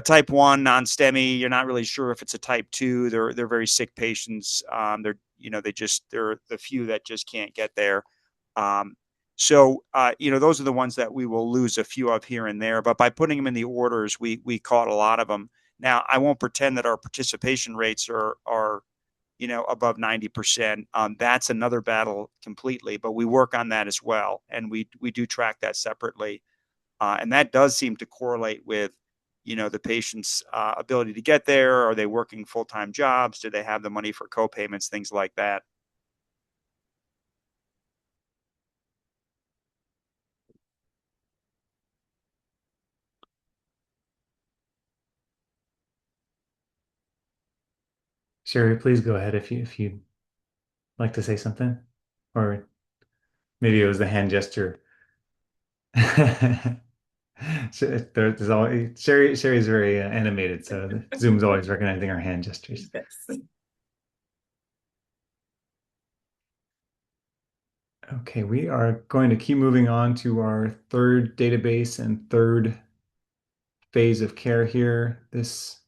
type 1 non-STEMI. You're not really sure if it's a type 2. They're very sick patients. They're the few that just can't get there. So those are the ones that we will lose a few of here and there. But by putting them in the orders, we caught a lot of them. Now, I won't pretend that our participation rates are above 90%. That's another battle completely, but we work on that as well, and we do track that separately, and that does seem to correlate with the patient's ability to get there. Are they working full-time jobs? Do they have the money for co-payments? Things like that. Sherri, please go ahead if you'd like to say something, or maybe it was the hand gesture. There's always Sherri's very animated, so Zoom's always recognizing our hand gestures. Yes. Okay, we are going to keep moving on to our third database and third phase of care here. This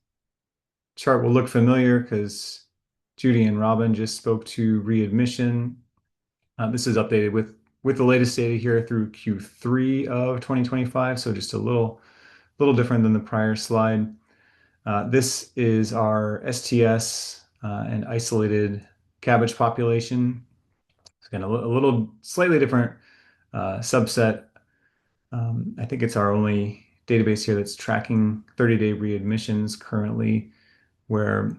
chart will look familiar because Judy and Robin just spoke to readmission. This is updated with the latest data here through Q3 of 2025, so just a little different than the prior slide. This is our STS and isolated CABG population. It's again a little slightly different subset. I think it's our only database here that's tracking 30-day readmissions currently, where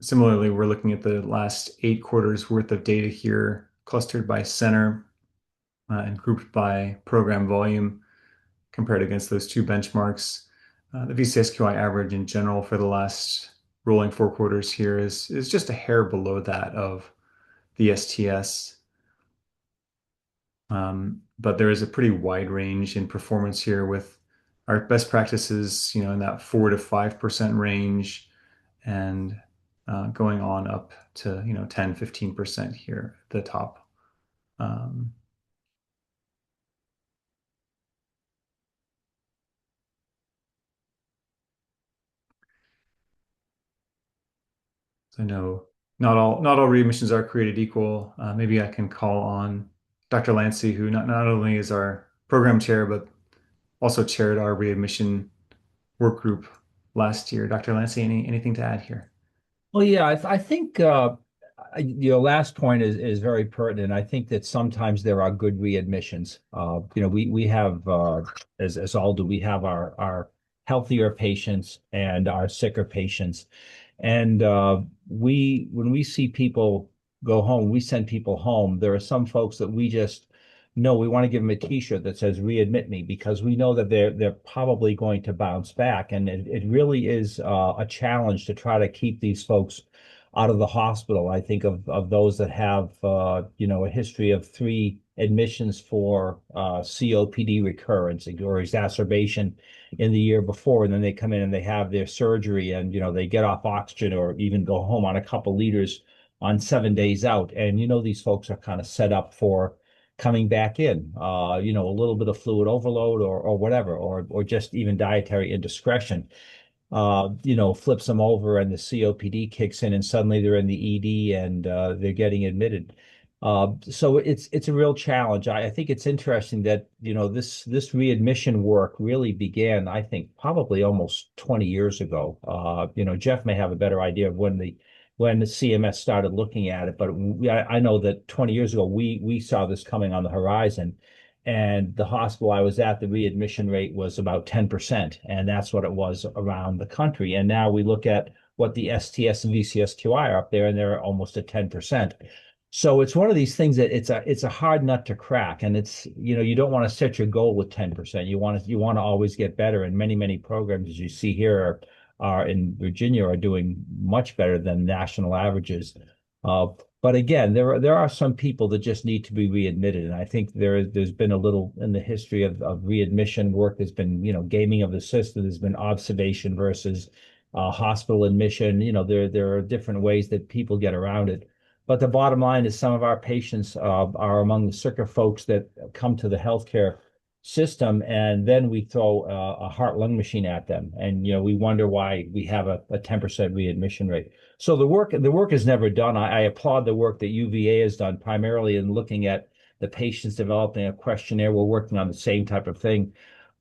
similarly, we're looking at the last 8 quarters worth of data here, clustered by center and grouped by program volume, compared against those two benchmarks. The VCSQI average in general for the last rolling 4 quarters here is just a hair below that of the STS. But there is a pretty wide range in performance here, with our best practices, in that 4 to 5% range, and going on up to 10-15% here at the top. So I know not all readmissions are created equal. Maybe I can call on Dr. Lancey, who not only is our program chair, but also chaired our readmission work group last year. Dr. Lancey, anything to add here? Well, yeah, I think your last point is very pertinent. I think that sometimes there are good readmissions. We have as all do, we have our healthier patients and our sicker patients, and we when we see people go home, we send people home. There are some folks that we just know we want to give them a T-shirt that says "readmit me" because we know that they're probably going to bounce back, and it really is a challenge to try to keep these folks out of the hospital. I think of those that have a history of 3 admissions for COPD recurrence or exacerbation in the year before, and then they come in and they have their surgery, and they get off oxygen or even go home on a couple liters on 7 days out. And these folks are kind of set up for coming back in, a little bit of fluid overload or whatever, or just even dietary indiscretion, flips them over and the COPD kicks in and suddenly they're in the ED and they're getting admitted. So it's a real challenge. I think it's interesting that, this readmission work really began, I think, probably almost 20 years ago. Jeff may have a better idea of when the CMS started looking at it, but I know that 20 years ago we saw this coming on the horizon. And the hospital I was at, the readmission rate was about 10%, and that's what it was around the country. And now we look at what the STS and VCSQI are up there, and they're almost at 10%. So it's one of these things that it's a hard nut to crack, and it's you don't want to set your goal with 10%. You want to always get better, and many programs, as you see here, are in Virginia are doing much better than national averages. But again, there are some people that just need to be readmitted, and I think there's been a little in the history of readmission work. There's been gaming of the system. There's been observation versus hospital admission. There are different ways that people get around it. But the bottom line is some of our patients are among the sicker folks that come to the healthcare system, and then we throw a heart-lung machine at them, and we wonder why we have a 10% readmission rate. So the work is never done. I applaud the work that UVA has done, primarily in looking at the patients, developing a questionnaire. We're working on the same type of thing,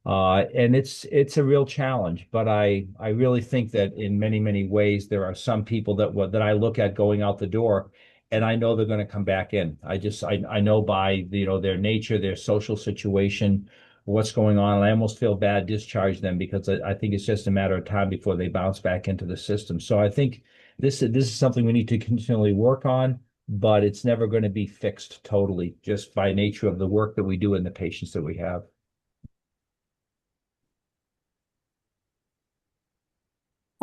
and it's a real challenge. But I really think that in many ways there are some people that I look at going out the door, and I know they're going to come back in. I know by their nature, their social situation, what's going on, and I almost feel bad discharge them because I think it's just a matter of time before they bounce back into the system. So I think this is something we need to continually work on, but it's never going to be fixed totally, just by nature of the work that we do and the patients that we have.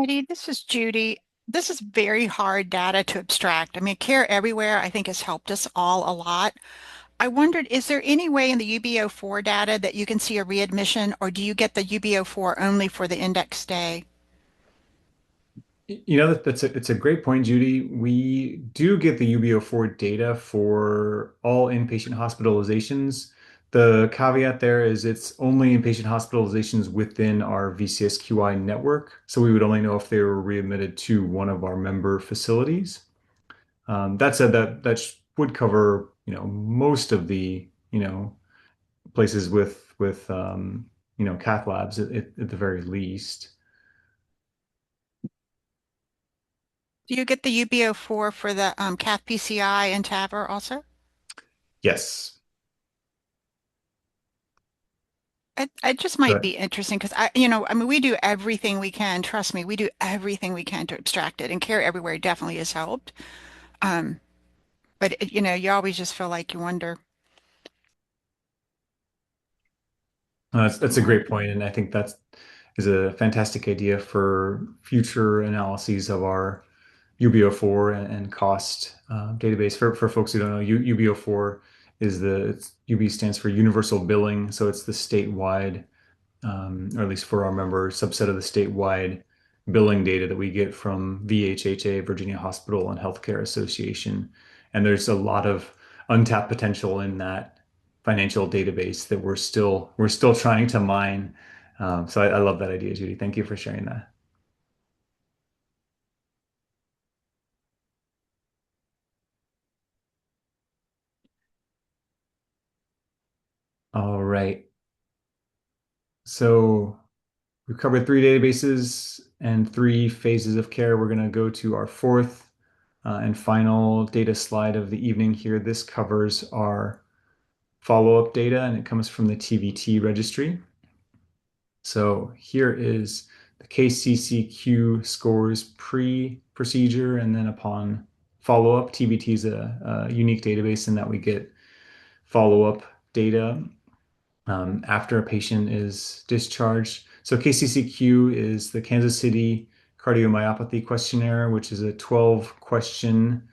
Eddie, this is Judy. This is very hard data to abstract. I mean, Care Everywhere, I think, has helped us all a lot. I wondered, is there any way in the UBO4 data that you can see a readmission, or do you get the UBO4 only for the index stay? It's a great point, Judy. We do get the UBO4 data for all inpatient hospitalizations. The caveat there is it's only inpatient hospitalizations within our VCSQI network. So we would only know if they were readmitted to one of our member facilities. That said, that would cover, most of the, places with cath labs at the very least. Do you get the UBO4 for the cath PCI and TAVR also? Yes. It just might But be interesting because I mean, we do everything we can. Trust me, we do everything we can to abstract it, and Care Everywhere definitely has helped. Um, but you always just feel like you wonder. that's a great point, and I think that is a fantastic idea for future analyses of our UBO4 and cost database. For folks who don't know, UBO4 UB stands for Universal Billing, so it's the statewide, or at least for our member subset of the statewide billing data that we get from VHHA, Virginia Hospital and Healthcare Association. And there's a lot of untapped potential in that financial database that we're still trying to mine. So I love that idea, Judy. Thank you for sharing that. All right. So we've covered 3 databases and 3 phases of care. We're going to go to our fourth and final data slide of the evening here. This covers our follow-up data, and it comes from the TVT registry. So here is the KCCQ scores pre-procedure, and then upon follow-up. TVT is a unique database in that we get follow-up data after a patient is discharged. So KCCQ is the Kansas City Cardiomyopathy Questionnaire, which is a 12-question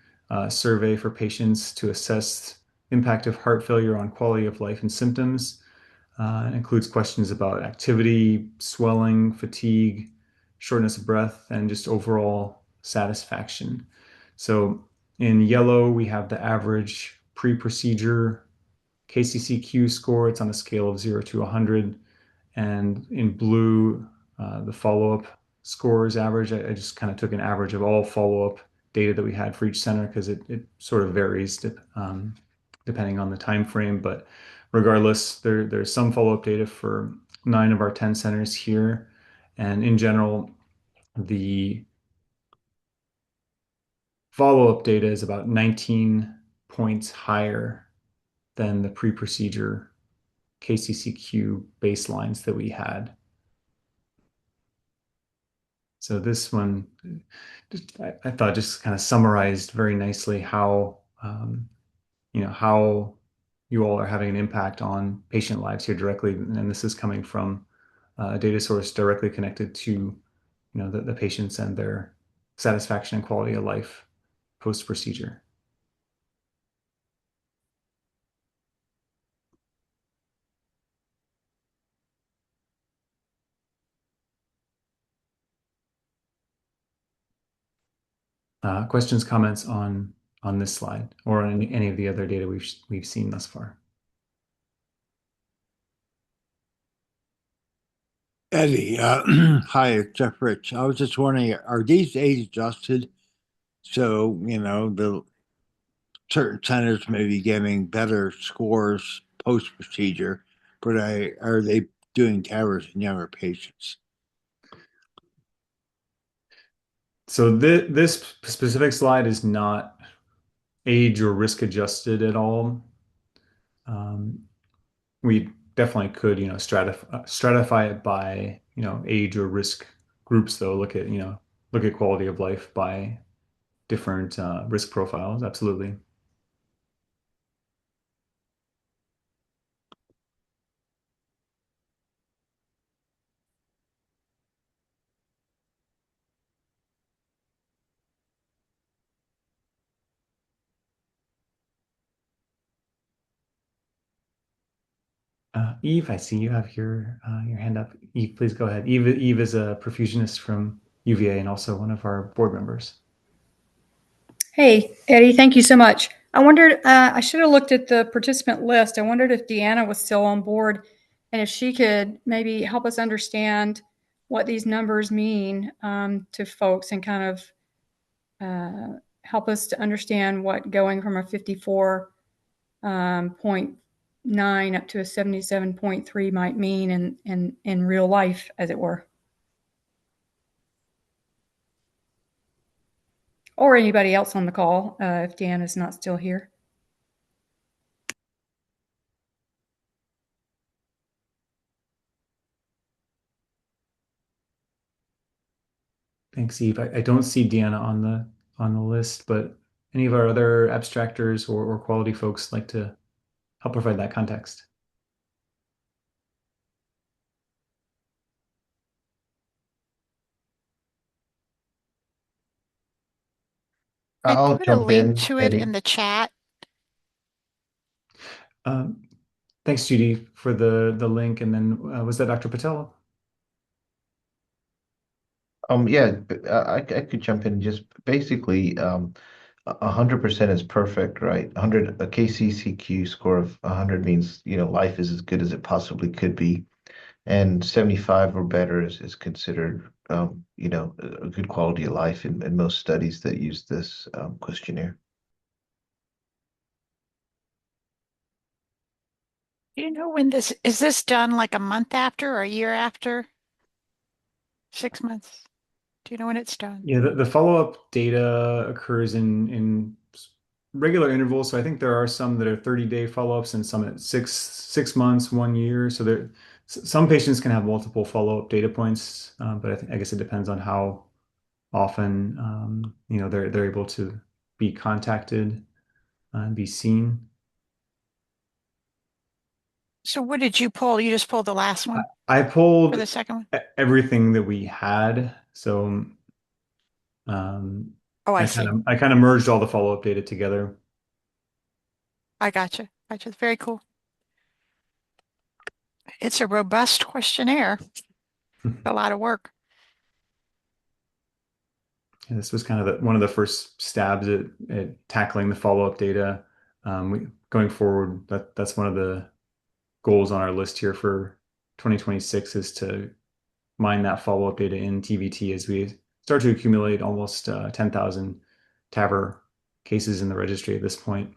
survey for patients to assess impact of heart failure on quality of life and symptoms. It includes questions about activity, swelling, fatigue, shortness of breath, and just overall satisfaction. So in yellow, we have the average pre-procedure KCCQ score. It's on a scale of 0 to 100. And in blue, the follow-up scores average. I just kind of took an average of all follow-up data that we had for each center because it sort of varies depending on the time frame. But regardless, there's some follow-up data for 9 of our 10 centers here. And in general, the follow-up data is about 19 points higher than the pre-procedure KCCQ baselines that we had. So this one, I thought just kind of summarized very nicely how, how you all are having an impact on patient lives here directly. And this is coming from a data source directly connected to, the patients and their satisfaction and quality of life post-procedure. Questions, comments on this slide or on any of the other data we've seen thus far? Eddie, hi, Jeff Rich. I was just wondering, are these age adjusted? So, the certain centers may be getting better scores post-procedure, but are they doing TAVRs in younger patients? So this specific slide is not age or risk adjusted at all. We definitely could, stratify it by, age or risk groups, though. Look at quality of life by different risk profiles. Absolutely. Eve, I see you have your hand up. Eve, please go ahead. Eve is a perfusionist from UVA and also one of our board members. Hey, Eddie, thank you so much. I wondered, I should have looked at the participant list. I wondered if Deanna was still on board and if she could maybe help us understand what these numbers mean to folks and kind of help us to understand what going from a 54.9 up to a 77.3 might mean in real life, as it were. Or anybody else on the call, if Deanna's not still here. Thanks, Eve. I don't see Deanna on the list, but any of our other abstractors or quality folks like to help provide that context? I I'll put a jump link in, to it Eddie. in the chat. Thanks, Judy, for the link. And then was that Dr. Patel? Yeah, I could jump in. Just basically, 100% is perfect, right? A KCCQ score of 100 means, life is as good as it possibly could be. And 75 or better is considered, a good quality of life in most studies that use this questionnaire. Do you know when is this done like a month after or a year after? 6 months? Do you know when it's done? Yeah, the follow-up data occurs in regular intervals. So I think there are some that are 30-day follow-ups and some at six months, 1 year. So some patients can have multiple follow-up data points, but I guess it depends on how often they're able to be contacted and be seen. So what did you pull? You just pulled the last one I for pulled the second one? everything that we had. So um, Oh, I I see. kind of merged all the follow-up data together. I gotcha. Gotcha. Very cool. It's a robust questionnaire. A lot of work. And this was kind of one of the first stabs at tackling the follow-up data. Going forward, that's one of the goals on our list here for 2026 is to mine that follow-up data in TVT as we start to accumulate almost 10,000 TAVR cases in the registry at this point.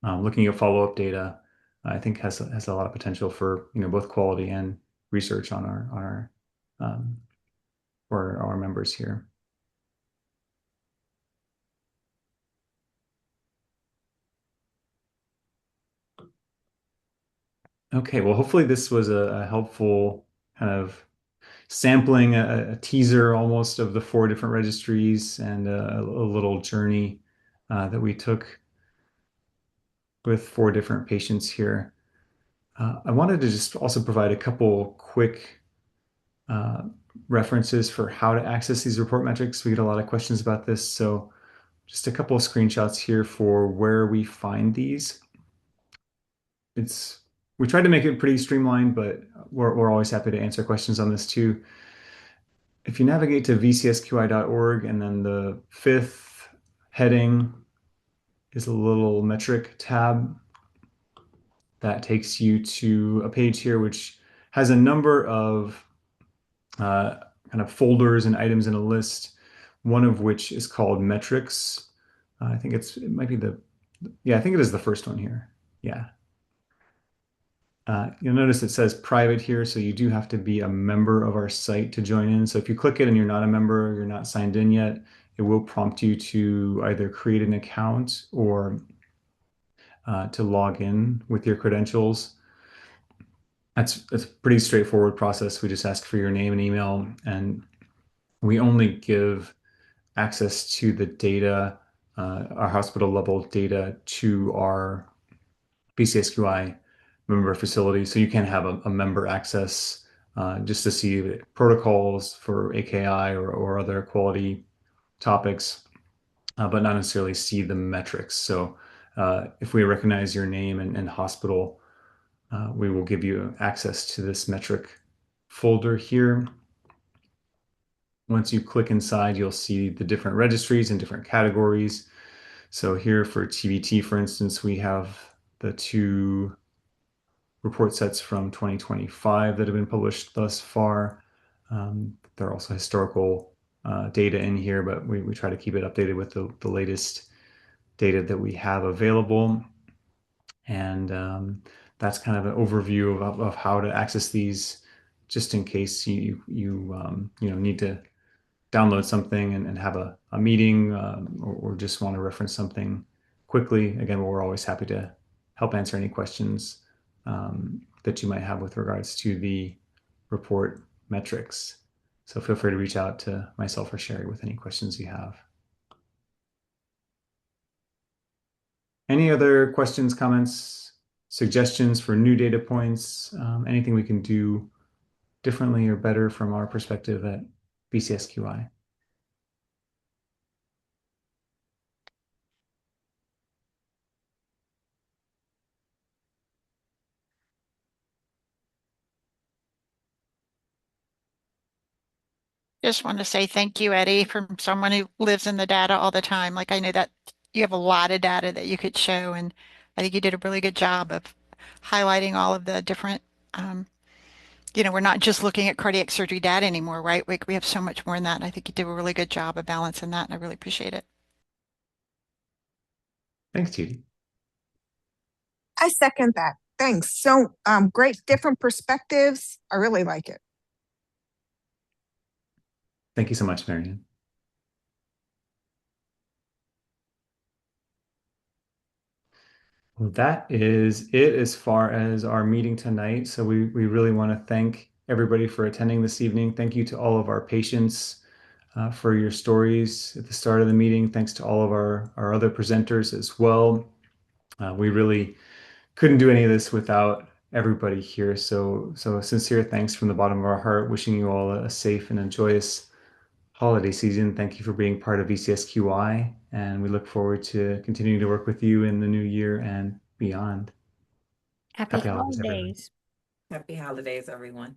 Looking at follow-up data, I think has a lot of potential for both quality and research on our for our members here. Okay, well, hopefully this was a helpful kind of sampling, a teaser almost of the 4 different registries and a little journey that we took with 4 different patients here. I wanted to just also provide a couple quick uh, references for how to access these report metrics. We get a lot of questions about this, so just a couple of screenshots here for where we find these. We tried to make it pretty streamlined, but we're always happy to answer questions on this too. If you navigate to VCSQI.org and then the 5th heading is a little metric tab that takes you to a page here which has a number of kind of folders and items in a list, one of which is called metrics. I think it might be I think it is the first one here. Yeah. You'll notice it says private here, so you do have to be a member of our site to join in. So if you click it and you're not a member, you're not signed in yet, it will prompt you to either create an account or to log in with your credentials. It's a pretty straightforward process. We just ask for your name and email, and we only give access to the data, our hospital level data, to our VCSQI member facility. So you can have a member access just to see the protocols for AKI or other quality topics, but not necessarily see the metrics. So if we recognize your name and hospital, we will give you access to this metric folder here. Once you click inside, you'll see the different registries and different categories. So here for TVT, for instance, we have the 2 report sets from 2025 that have been published thus far. There are also historical data in here, but we try to keep it updated with the latest data that we have available. And that's kind of an overview of how to access these, just in case you need to download something and have a meeting or just want to reference something quickly. Again, we're always happy to help answer any questions that you might have with regards to the report metrics. So feel free to reach out to myself or Sherri with any questions you have. Any other questions, comments, suggestions for new data points, anything we can do differently or better from our perspective at VCSQI? Just want to say thank you, Eddie, from someone who lives in the data all the time. Like I know that you have a lot of data that you could show, and I think you did a really good job of highlighting all of the different, we're not just looking at cardiac surgery data anymore, right? We have so much more than that. And I think you did a really good job of balancing that, and I really appreciate it. Thanks, Judy. I second that. Thanks. So great, different perspectives. I really like it. Thank you so much, Marion. Well, that is it as far as our meeting tonight. So we really want to thank everybody for attending this evening. Thank you to all of our patients for your stories at the start of the meeting. Thanks to all of our other presenters as well. We really couldn't do any of this without everybody here. So sincere thanks from the bottom of our heart. Wishing you all a safe and joyous holiday season. Thank you for being part of VCSQI, and we look forward to continuing to work with you in the new year and beyond. Happy Happy holidays, everyone. holidays. Happy holidays, everyone.